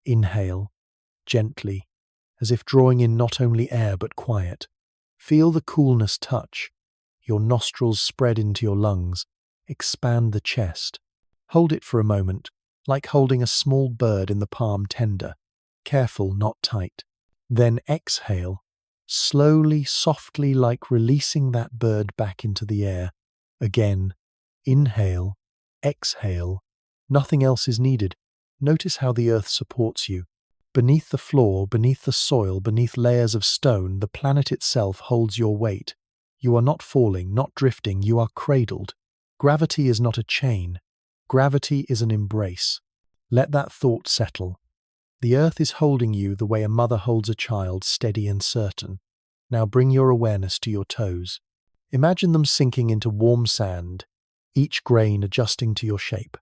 Inhale, gently, as if drawing in not only air but quiet. Feel the coolness touch. Your nostrils spread into your lungs. Expand the chest. Hold it for a moment, like holding a small bird in the palm tender, careful, not tight. Then exhale, slowly, softly, like releasing that bird back into the air. Again, inhale, exhale. Nothing else is needed. Notice how the earth supports you. Beneath the floor, beneath the soil, beneath layers of stone, the planet itself holds your weight. You are not falling, not drifting, you are cradled. Gravity is not a chain. Gravity is an embrace. Let that thought settle. The earth is holding you the way a mother holds a child, steady and certain. Now bring your awareness to your toes. Imagine them sinking into warm sand, each grain adjusting to your shape.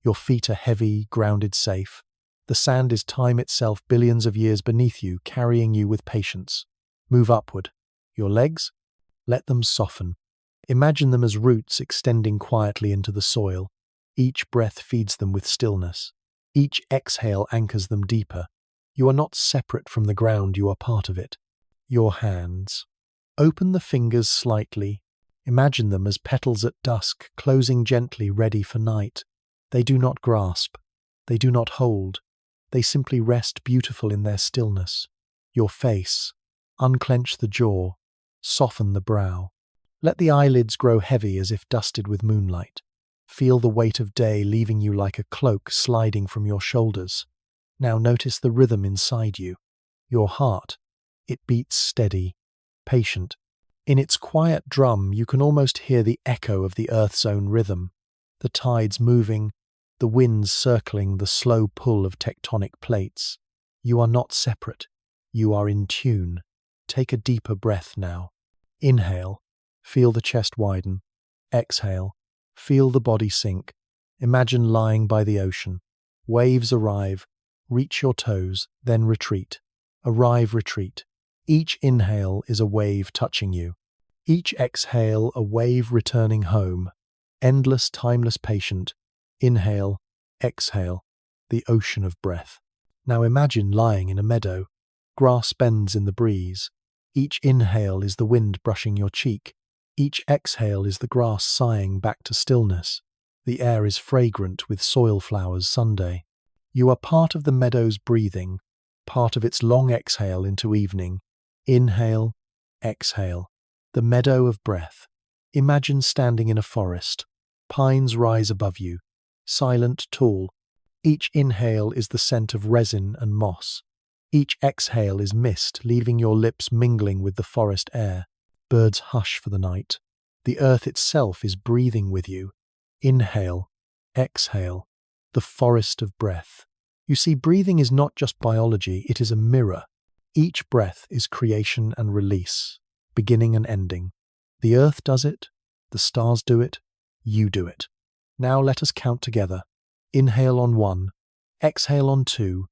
Your feet are heavy, grounded, safe. The sand is time itself, billions of years beneath you, carrying you with patience. Move upward. Your legs? Let them soften. Imagine them as roots extending quietly into the soil. Each breath feeds them with stillness. Each exhale anchors them deeper. You are not separate from the ground, you are part of it. Your hands. Open the fingers slightly. Imagine them as petals at dusk, closing gently, ready for night. They do not grasp. They do not hold. They simply rest beautiful in their stillness. Your face. Unclench the jaw. Soften the brow. Let the eyelids grow heavy as if dusted with moonlight. Feel the weight of day leaving you like a cloak sliding from your shoulders. Now notice the rhythm inside you. Your heart. It beats steady, patient. In its quiet drum, you can almost hear the echo of the earth's own rhythm. The tides moving, the winds circling, the slow pull of tectonic plates. You are not separate. You are in tune. Take a deeper breath now. Inhale. Feel the chest widen. Exhale. Feel the body sink. Imagine lying by the ocean. Waves arrive. Reach your toes, then retreat. Arrive, retreat. Each inhale is a wave touching you. Each exhale, a wave returning home. Endless, timeless, patient. Inhale, exhale. The ocean of breath. Now imagine lying in a meadow. Grass bends in the breeze. Each inhale is the wind brushing your cheek. Each exhale is the grass sighing back to stillness. The air is fragrant with soil flowers Sunday. You are part of the meadow's breathing, part of its long exhale into evening. Inhale, exhale. The meadow of breath. Imagine standing in a forest. Pines rise above you, silent, tall. Each inhale is the scent of resin and moss. Each exhale is mist, leaving your lips mingling with the forest air. Birds hush for the night. The earth itself is breathing with you. Inhale, exhale. The forest of breath. You see, breathing is not just biology, it is a mirror. Each breath is creation and release, beginning and ending. The earth does it, the stars do it, you do it. Now let us count together. Inhale on 1, exhale on 2,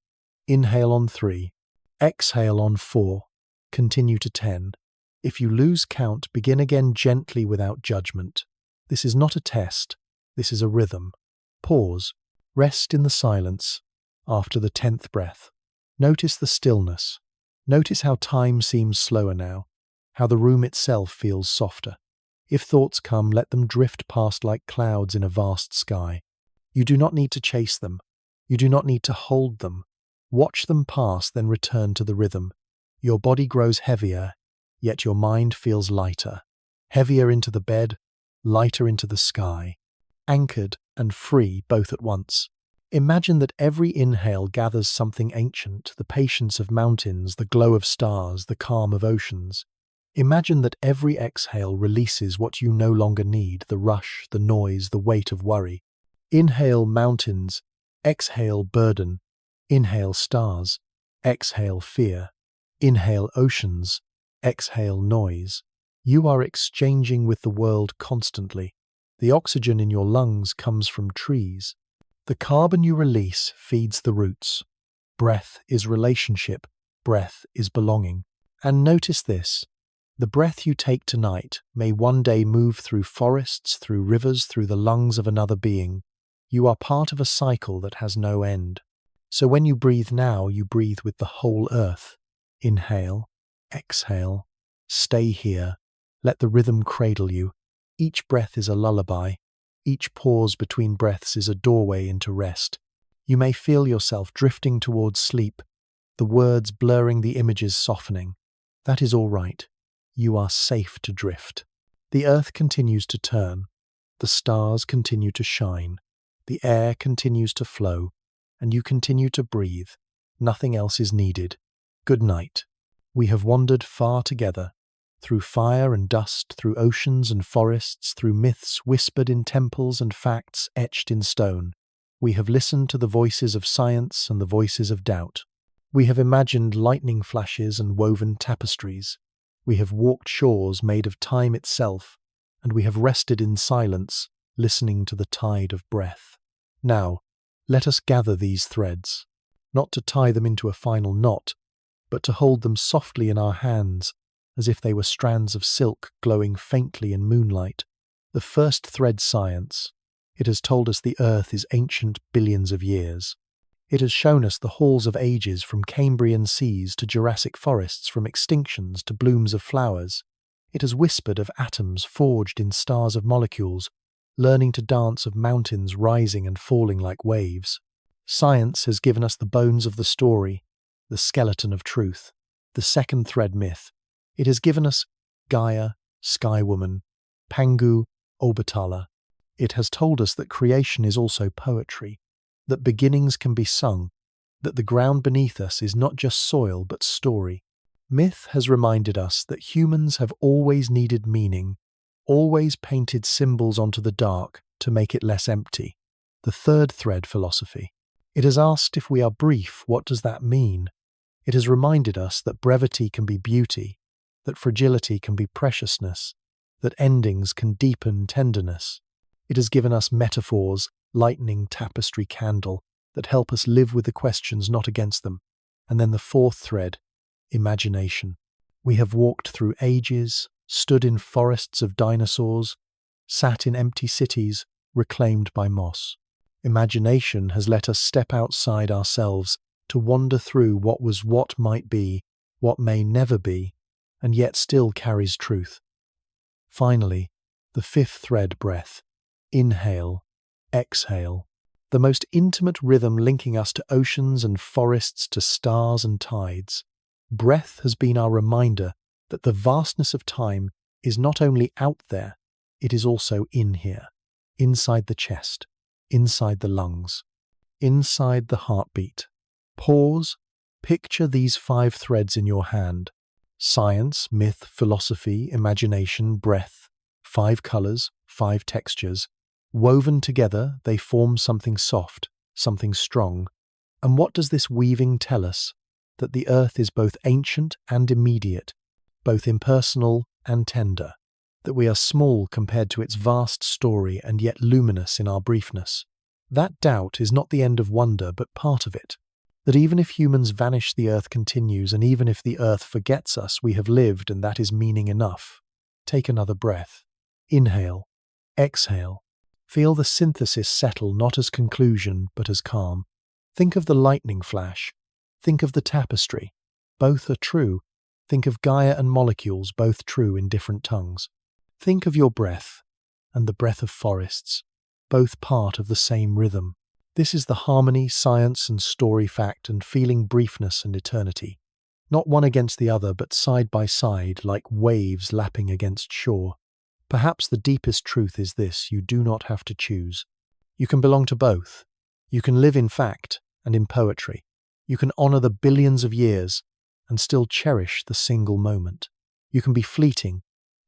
inhale on 3, exhale on 4, continue to 10. If you lose count, begin again gently without judgment. This is not a test, this is a rhythm. Pause, rest in the silence after the 10th breath. Notice the stillness. Notice how time seems slower now, how the room itself feels softer. If thoughts come, let them drift past like clouds in a vast sky. You do not need to chase them. You do not need to hold them. Watch them pass, then return to the rhythm. Your body grows heavier, yet your mind feels lighter. Heavier into the bed, lighter into the sky. Anchored and free both at once. Imagine that every inhale gathers something ancient, the patience of mountains, the glow of stars, the calm of oceans. Imagine that every exhale releases what you no longer need, the rush, the noise, the weight of worry. Inhale mountains, exhale burden. Inhale stars, exhale fear. Inhale oceans, exhale noise. You are exchanging with the world constantly. The oxygen in your lungs comes from trees. The carbon you release feeds the roots. Breath is relationship. Breath is belonging. And notice this. The breath you take tonight may one day move through forests, through rivers, through the lungs of another being. You are part of a cycle that has no end. So when you breathe now, you breathe with the whole earth. Inhale, exhale, stay here. Let the rhythm cradle you. Each breath is a lullaby. Each pause between breaths is a doorway into rest. You may feel yourself drifting towards sleep, the words blurring, the images softening. That is all right. You are safe to drift. The earth continues to turn. The stars continue to shine. The air continues to flow. And you continue to breathe. Nothing else is needed. Good night. We have wandered far together, through fire and dust, through oceans and forests, through myths whispered in temples and facts etched in stone. We have listened to the voices of science and the voices of doubt. We have imagined lightning flashes and woven tapestries. We have walked shores made of time itself, and we have rested in silence, listening to the tide of breath. Now, let us gather these threads, not to tie them into a final knot, but to hold them softly in our hands, as if they were strands of silk glowing faintly in moonlight. The first thread, science. It has told us the earth is ancient billions of years. It has shown us the halls of ages, from Cambrian seas to Jurassic forests, from extinctions to blooms of flowers. It has whispered of atoms forged in stars of molecules, learning to dance, of mountains rising and falling like waves. Science has given us the bones of the story, the skeleton of truth, the second thread, myth. It has given us Gaia, Sky Woman, Pangu, Obatala. It has told us that creation is also poetry, that beginnings can be sung, that the ground beneath us is not just soil but story. Myth has reminded us that humans have always needed meaning, always painted symbols onto the dark to make it less empty. The third thread, philosophy. It has asked, if we are brief, what does that mean? It has reminded us that brevity can be beauty, that fragility can be preciousness, that endings can deepen tenderness. It has given us metaphors, lightning tapestry candle, that help us live with the questions, not against them. And then the fourth thread, imagination. We have walked through ages, stood in forests of dinosaurs, sat in empty cities reclaimed by moss. Imagination has let us step outside ourselves to wander through what was, what might be, what may never be, and yet still carries truth. Finally, the fifth thread, breath. Inhale, exhale. The most intimate rhythm linking us to oceans and forests, to stars and tides. Breath has been our reminder that the vastness of time is not only out there, it is also in here, inside the chest, inside the lungs, inside the heartbeat. Pause, picture these 5 threads in your hand. Science, myth, philosophy, imagination, breath. 5 colors, 5 textures. Woven together, they form something soft, something strong. And what does this weaving tell us? That the earth is both ancient and immediate, both impersonal and tender. That we are small compared to its vast story and yet luminous in our briefness. That doubt is not the end of wonder, but part of it. That even if humans vanish, the earth continues, and even if the earth forgets us, we have lived, and that is meaning enough. Take another breath. Inhale. Exhale. Feel the synthesis settle, not as conclusion, but as calm. Think of the lightning flash. Think of the tapestry. Both are true. Think of Gaia and molecules, both true in different tongues. Think of your breath, and the breath of forests, both part of the same rhythm. This is the harmony, science and story, fact and feeling, briefness and eternity. Not one against the other, but side by side, like waves lapping against shore. Perhaps the deepest truth is this: you do not have to choose. You can belong to both. You can live in fact and in poetry. You can honor the billions of years and still cherish the single moment. You can be fleeting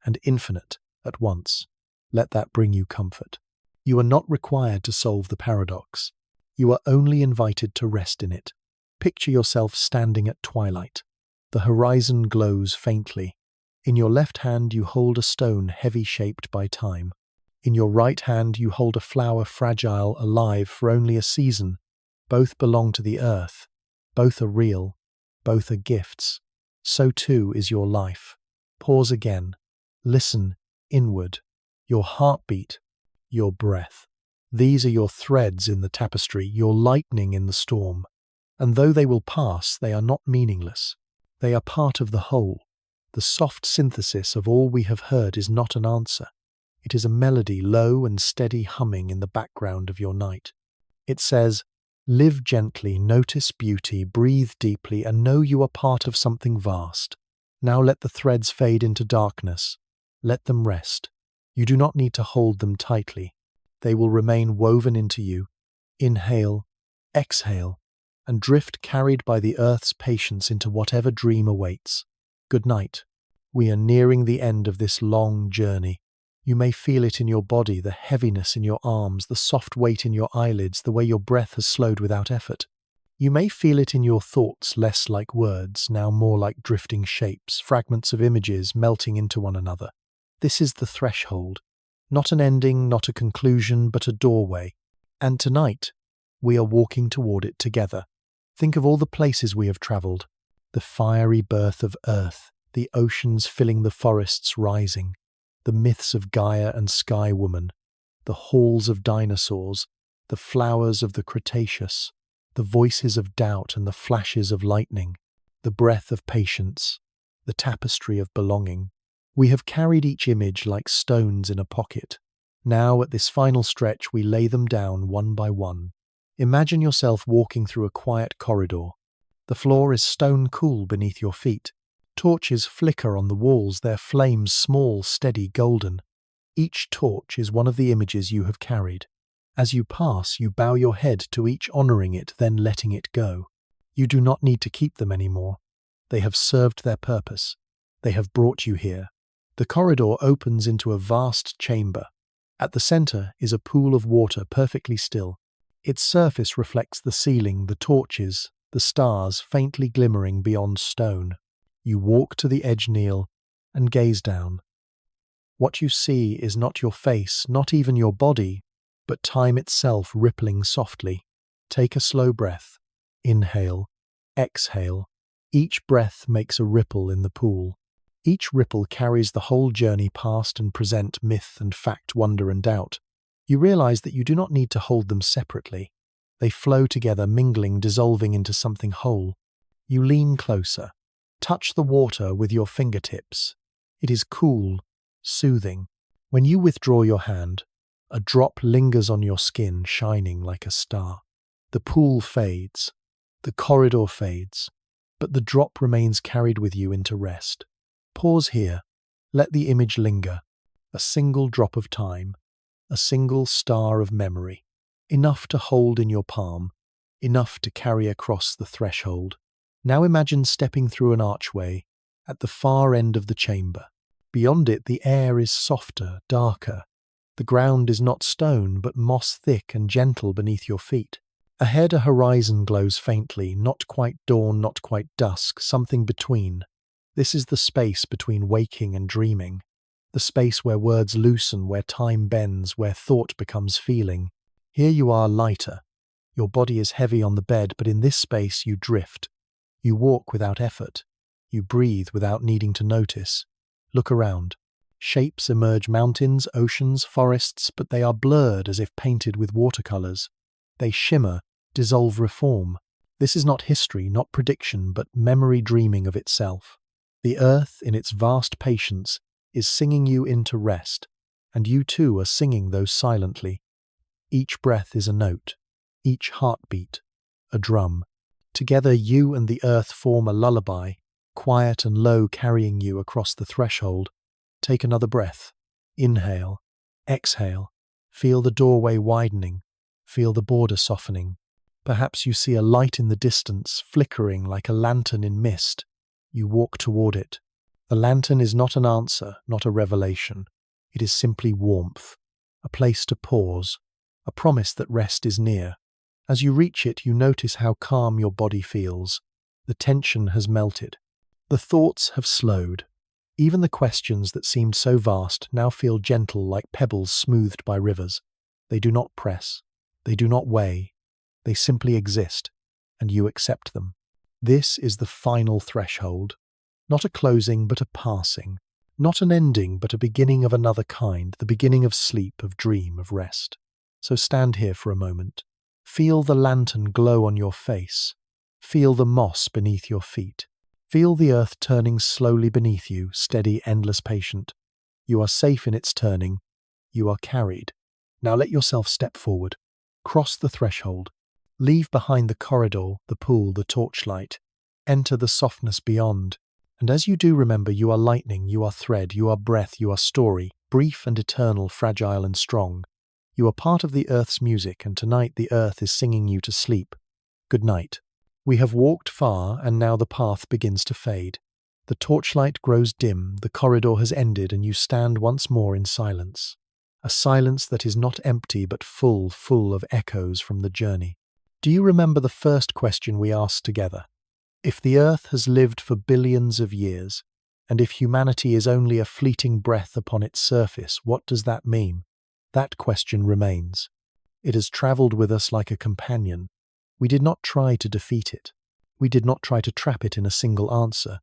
and infinite at once. Let that bring you comfort. You are not required to solve the paradox. You are only invited to rest in it. Picture yourself standing at twilight. The horizon glows faintly. In your left hand you hold a stone heavy shaped by time. In your right hand you hold a flower fragile, alive for only a season. Both belong to the earth. Both are real. Both are gifts. So too is your life. Pause again. Listen inward. Your heartbeat. Your breath. These are your threads in the tapestry, your lightning in the storm. And though they will pass, they are not meaningless. They are part of the whole. The soft synthesis of all we have heard is not an answer. It is a melody, low and steady humming in the background of your night. It says, "Live gently, notice beauty, breathe deeply, and know you are part of something vast. Now let the threads fade into darkness. Let them rest. You do not need to hold them tightly. They will remain woven into you. Inhale, exhale, and drift carried by the earth's patience into whatever dream awaits. Good night. We are nearing the end of this long journey. You may feel it in your body, the heaviness in your arms, the soft weight in your eyelids, the way your breath has slowed without effort. You may feel it in your thoughts, less like words, now more like drifting shapes, fragments of images melting into one another. This is the threshold. Not an ending, not a conclusion, but a doorway. And tonight, we are walking toward it together. Think of all the places we have travelled. The fiery birth of Earth, the oceans filling the forests rising, the myths of Gaia and Sky Woman, the halls of dinosaurs, the flowers of the Cretaceous, the voices of doubt and the flashes of lightning, the breath of patience, the tapestry of belonging. We have carried each image like stones in a pocket. Now, at this final stretch, we lay them down one by one. Imagine yourself walking through a quiet corridor. The floor is stone cool beneath your feet. Torches flicker on the walls, their flames small, steady, golden. Each torch is one of the images you have carried. As you pass, you bow your head to each, honoring it, then letting it go. You do not need to keep them anymore. They have served their purpose. They have brought you here. The corridor opens into a vast chamber. At the center is a pool of water, perfectly still. Its surface reflects the ceiling, the torches, the stars faintly glimmering beyond stone. You walk to the edge, kneel, and gaze down. What you see is not your face, not even your body, but time itself rippling softly. Take a slow breath. Inhale, exhale. Each breath makes a ripple in the pool. Each ripple carries the whole journey past and present, myth and fact, wonder and doubt. You realize that you do not need to hold them separately. They flow together, mingling, dissolving into something whole. You lean closer. Touch the water with your fingertips. It is cool, soothing. When you withdraw your hand, a drop lingers on your skin, shining like a star. The pool fades. The corridor fades. But the drop remains carried with you into rest. Pause here. Let the image linger. A single drop of time. A single star of memory. Enough to hold in your palm. Enough to carry across the threshold. Now imagine stepping through an archway at the far end of the chamber. Beyond it, the air is softer, darker. The ground is not stone, but moss-thick and gentle beneath your feet. Ahead, a horizon glows faintly, not quite dawn, not quite dusk, something between. This is the space between waking and dreaming. The space where words loosen, where time bends, where thought becomes feeling. Here you are, lighter. Your body is heavy on the bed, but in this space you drift. You walk without effort. You breathe without needing to notice. Look around. Shapes emerge, mountains, oceans, forests, but they are blurred as if painted with watercolors. They shimmer, dissolve, reform. This is not history, not prediction, but memory dreaming of itself. The earth, in its vast patience, is singing you into rest, and you too are singing those silently. Each breath is a note, each heartbeat, a drum. Together you and the earth form a lullaby, quiet and low, carrying you across the threshold. Take another breath. Inhale, exhale. Feel the doorway widening. Feel the border softening. Perhaps you see a light in the distance, flickering like a lantern in mist. You walk toward it. The lantern is not an answer, not a revelation. It is simply warmth, a place to pause, a promise that rest is near. As you reach it, you notice how calm your body feels. The tension has melted. The thoughts have slowed. Even the questions that seemed so vast now feel gentle, like pebbles smoothed by rivers. They do not press. They do not weigh. They simply exist, and you accept them. This is the final threshold. Not a closing, but a passing. Not an ending, but a beginning of another kind, the beginning of sleep, of dream, of rest. So stand here for a moment. Feel the lantern glow on your face. Feel the moss beneath your feet. Feel the earth turning slowly beneath you, steady, endless, patient. You are safe in its turning. You are carried. Now let yourself step forward. Cross the threshold. Leave behind the corridor, the pool, the torchlight. Enter the softness beyond. And as you do, remember, you are lightning, you are thread, you are breath, you are story, brief and eternal, fragile and strong. You are part of the earth's music, and tonight the earth is singing you to sleep. Good night. We have walked far, and now the path begins to fade. The torchlight grows dim, the corridor has ended, and you stand once more in silence. A silence that is not empty but full of echoes from the journey. Do you remember the first question we asked together? If the earth has lived for billions of years, and if humanity is only a fleeting breath upon its surface, what does that mean? That question remains. It has travelled with us like a companion. We did not try to defeat it. We did not try to trap it in a single answer.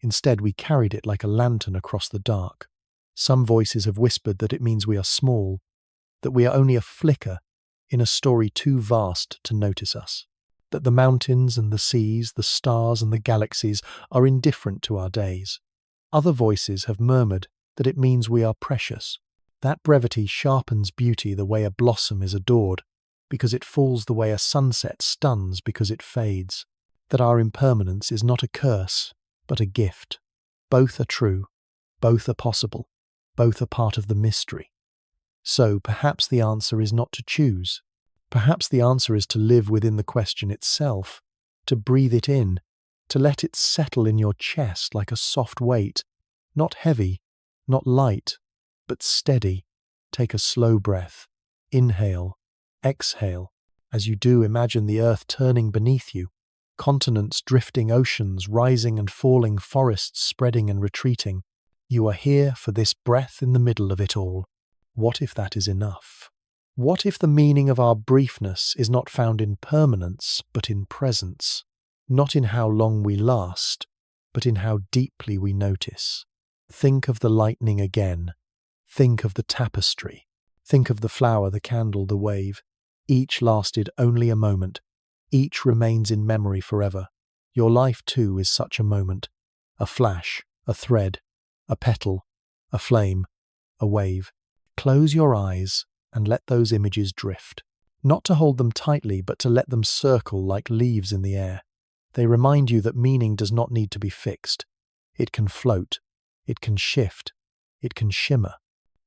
Instead, we carried it like a lantern across the dark. Some voices have whispered that it means we are small, that we are only a flicker in a story too vast to notice us, that the mountains and the seas, the stars and the galaxies are indifferent to our days. Other voices have murmured that it means we are precious. That brevity sharpens beauty the way a blossom is adored, because it falls the way a sunset stuns because it fades. That our impermanence is not a curse, but a gift. Both are true, both are possible, both are part of the mystery. So perhaps the answer is not to choose. Perhaps the answer is to live within the question itself, to breathe it in, to let it settle in your chest like a soft weight, not heavy, not light, but steady. Take a slow breath. Inhale, exhale. As you do, imagine the earth turning beneath you, continents drifting, oceans rising and falling, forests spreading and retreating. You are here for this breath in the middle of it all. What if that is enough? What if the meaning of our briefness is not found in permanence, but in presence? Not in how long we last, but in how deeply we notice. Think of the lightning again. Think of the tapestry. Think of the flower, the candle, the wave. Each lasted only a moment. Each remains in memory forever. Your life too is such a moment. A flash, a thread, a petal, a flame, a wave. Close your eyes and let those images drift. Not to hold them tightly, but to let them circle like leaves in the air. They remind you that meaning does not need to be fixed. It can float. It can shift. It can shimmer.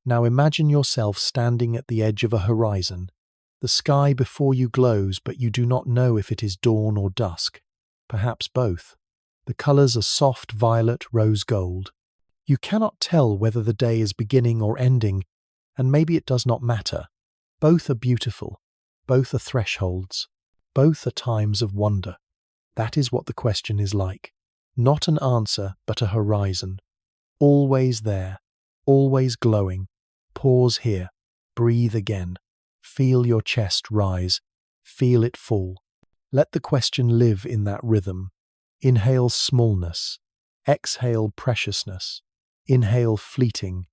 Now imagine yourself standing at the edge of a horizon. The sky before you glows, but you do not know if it is dawn or dusk. Perhaps both. The colours are soft violet, rose gold. You cannot tell whether the day is beginning or ending, and maybe it does not matter. Both are beautiful. Both are thresholds. Both are times of wonder. That is what the question is like. Not an answer, but a horizon. Always there. Always glowing. Pause here. Breathe again. Feel your chest rise. Feel it fall. Let the question live in that rhythm. Inhale smallness. Exhale preciousness. Inhale fleeting.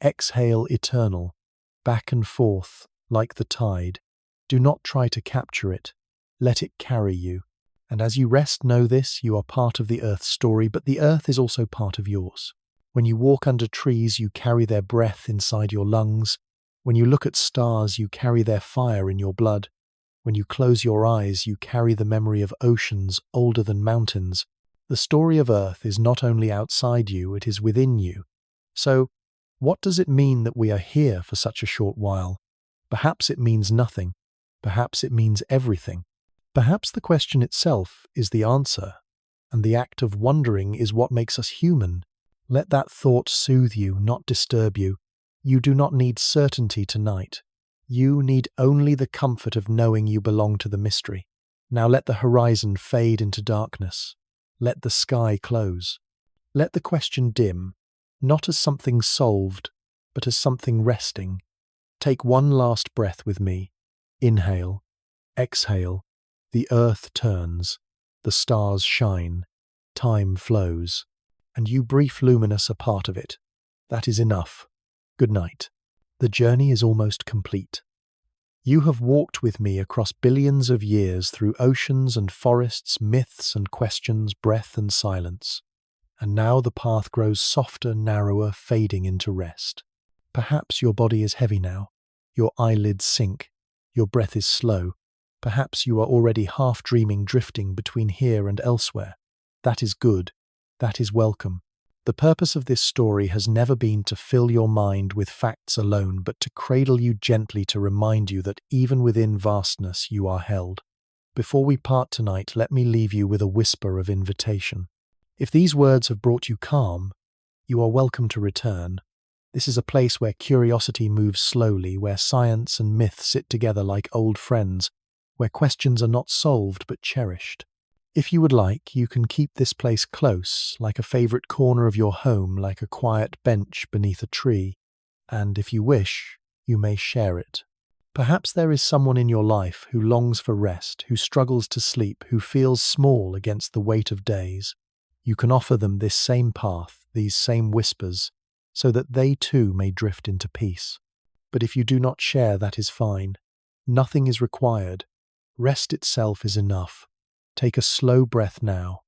Exhale eternal. Back and forth, like the tide. Do not try to capture it. Let it carry you. And as you rest, know this, you are part of the earth's story, but the earth is also part of yours. When you walk under trees, you carry their breath inside your lungs. When you look at stars, you carry their fire in your blood. When you close your eyes, you carry the memory of oceans older than mountains. The story of Earth is not only outside you, it is within you. So, what does it mean that we are here for such a short while? Perhaps it means nothing. Perhaps it means everything. Perhaps the question itself is the answer, and the act of wondering is what makes us human. Let that thought soothe you, not disturb you. You do not need certainty tonight. You need only the comfort of knowing you belong to the mystery. Now let the horizon fade into darkness. Let the sky close. Let the question dim, not as something solved, but as something resting. Take one last breath with me. Inhale. Exhale. The earth turns. The stars shine. Time flows. And you, brief luminous, are part of it. That is enough. Good night. The journey is almost complete. You have walked with me across billions of years through oceans and forests, myths and questions, breath and silence. And now the path grows softer, narrower, fading into rest. Perhaps your body is heavy now. Your eyelids sink. Your breath is slow. Perhaps you are already half dreaming, drifting between here and elsewhere. That is good. That is welcome. The purpose of this story has never been to fill your mind with facts alone, but to cradle you gently, to remind you that even within vastness you are held. Before we part tonight, let me leave you with a whisper of invitation. If these words have brought you calm, you are welcome to return. This is a place where curiosity moves slowly, where science and myth sit together like old friends, where questions are not solved but cherished. If you would like, you can keep this place close, like a favorite corner of your home, like a quiet bench beneath a tree, and if you wish, you may share it. Perhaps there is someone in your life who longs for rest, who struggles to sleep, who feels small against the weight of days. You can offer them this same path, these same whispers, so that they too may drift into peace. But if you do not share, that is fine. Nothing is required. Rest itself is enough. Take a slow breath now.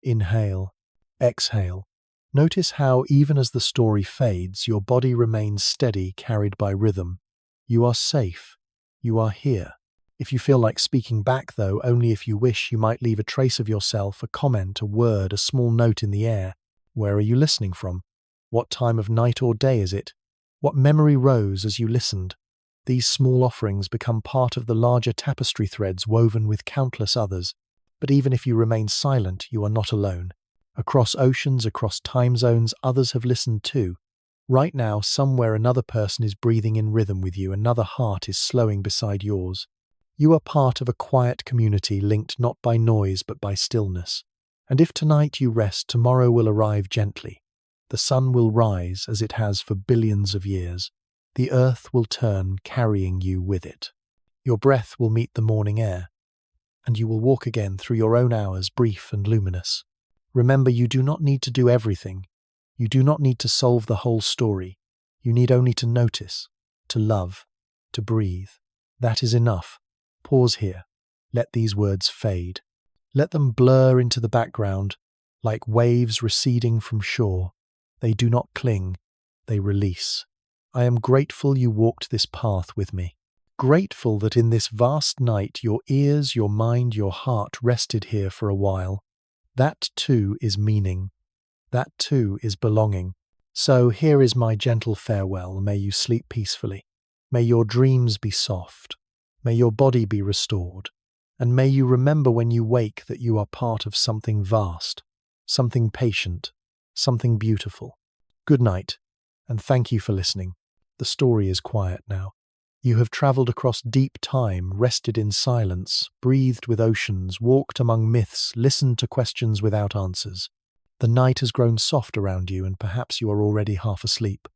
Inhale. Exhale. Notice how, even as the story fades, your body remains steady, carried by rhythm. You are safe. You are here. If you feel like speaking back, though, only if you wish, you might leave a trace of yourself, a comment, a word, a small note in the air. Where are you listening from? What time of night or day is it? What memory rose as you listened? These small offerings become part of the larger tapestry threads woven with countless others. But even if you remain silent, you are not alone. Across oceans, across time zones, others have listened too. Right now, somewhere another person is breathing in rhythm with you, another heart is slowing beside yours. You are part of a quiet community linked not by noise but by stillness. And if tonight you rest, tomorrow will arrive gently. The sun will rise as it has for billions of years. The earth will turn, carrying you with it. Your breath will meet the morning air, and you will walk again through your own hours, brief and luminous. Remember, you do not need to do everything. You do not need to solve the whole story. You need only to notice, to love, to breathe. That is enough. Pause here. Let these words fade. Let them blur into the background, like waves receding from shore. They do not cling, they release. I am grateful you walked this path with me. Grateful that in this vast night your ears, your mind, your heart rested here for a while. That too is meaning. That too is belonging. So here is my gentle farewell. May you sleep peacefully. May your dreams be soft. May your body be restored. And may you remember when you wake that you are part of something vast, something patient, something beautiful. Good night, and thank you for listening. The story is quiet now. You have travelled across deep time, rested in silence, breathed with oceans, walked among myths, listened to questions without answers. The night has grown soft around you, and perhaps you are already half asleep.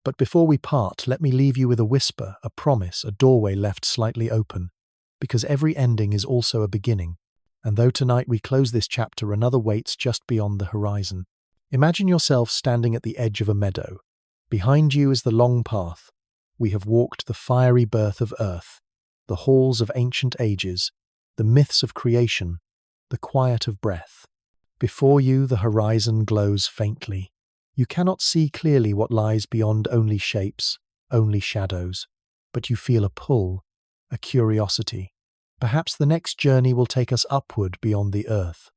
But before we part, let me leave you with a whisper, a promise, a doorway left slightly open, because every ending is also a beginning. And though tonight we close this chapter, another waits just beyond the horizon. Imagine yourself standing at the edge of a meadow. Behind you is the long path. We have walked the fiery birth of Earth, the halls of ancient ages, the myths of creation, the quiet of breath. Before you, the horizon glows faintly. You cannot see clearly what lies beyond, only shapes, only shadows. But you feel a pull, a curiosity. Perhaps the next journey will take us upward beyond the earth,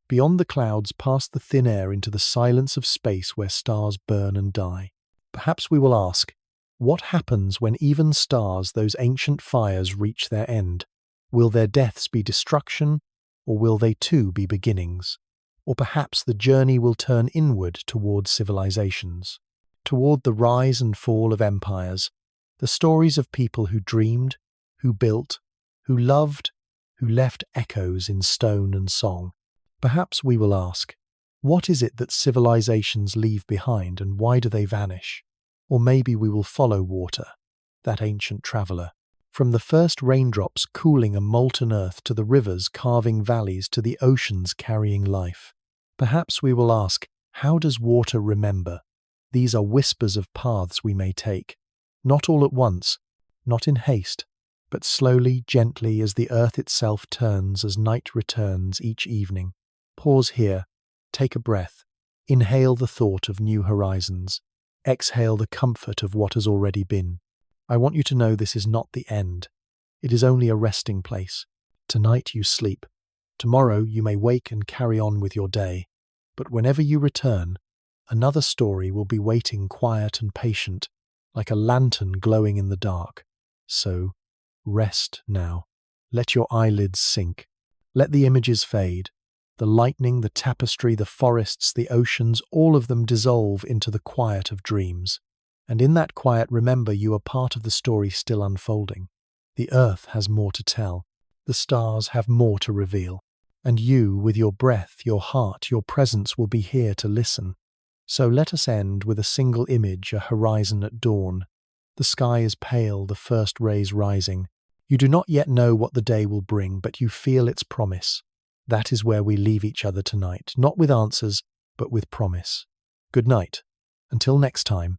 beyond the clouds, past the thin air, into the silence of space where stars burn and die. Perhaps we will ask, what happens when even stars, those ancient fires, reach their end? Will their deaths be destruction, or will they too be beginnings? Or perhaps the journey will turn inward toward civilizations, toward the rise and fall of empires, the stories of people who dreamed, who built, who loved, who left echoes in stone and song. Perhaps we will ask, what is it that civilizations leave behind, and why do they vanish? Or maybe we will follow water, that ancient traveler, from the first raindrops cooling a molten earth to the rivers carving valleys to the oceans carrying life. Perhaps we will ask, how does water remember? These are whispers of paths we may take, not all at once, not in haste, but slowly, gently, as the earth itself turns, as night returns each evening. Pause here, take a breath, inhale the thought of new horizons. Exhale the comfort of what has already been. I want you to know this is not the end. It is only a resting place. Tonight you sleep. Tomorrow you may wake and carry on with your day. But whenever you return, another story will be waiting quiet and patient, like a lantern glowing in the dark. So, rest now. Let your eyelids sink. Let the images fade. The lightning, the tapestry, the forests, the oceans, all of them dissolve into the quiet of dreams. And in that quiet, remember you are part of the story still unfolding. The earth has more to tell. The stars have more to reveal. And you, with your breath, your heart, your presence, will be here to listen. So let us end with a single image, a horizon at dawn. The sky is pale, the first rays rising. You do not yet know what the day will bring, but you feel its promise. That is where we leave each other tonight, not with answers, but with promise. Good night. Until next time.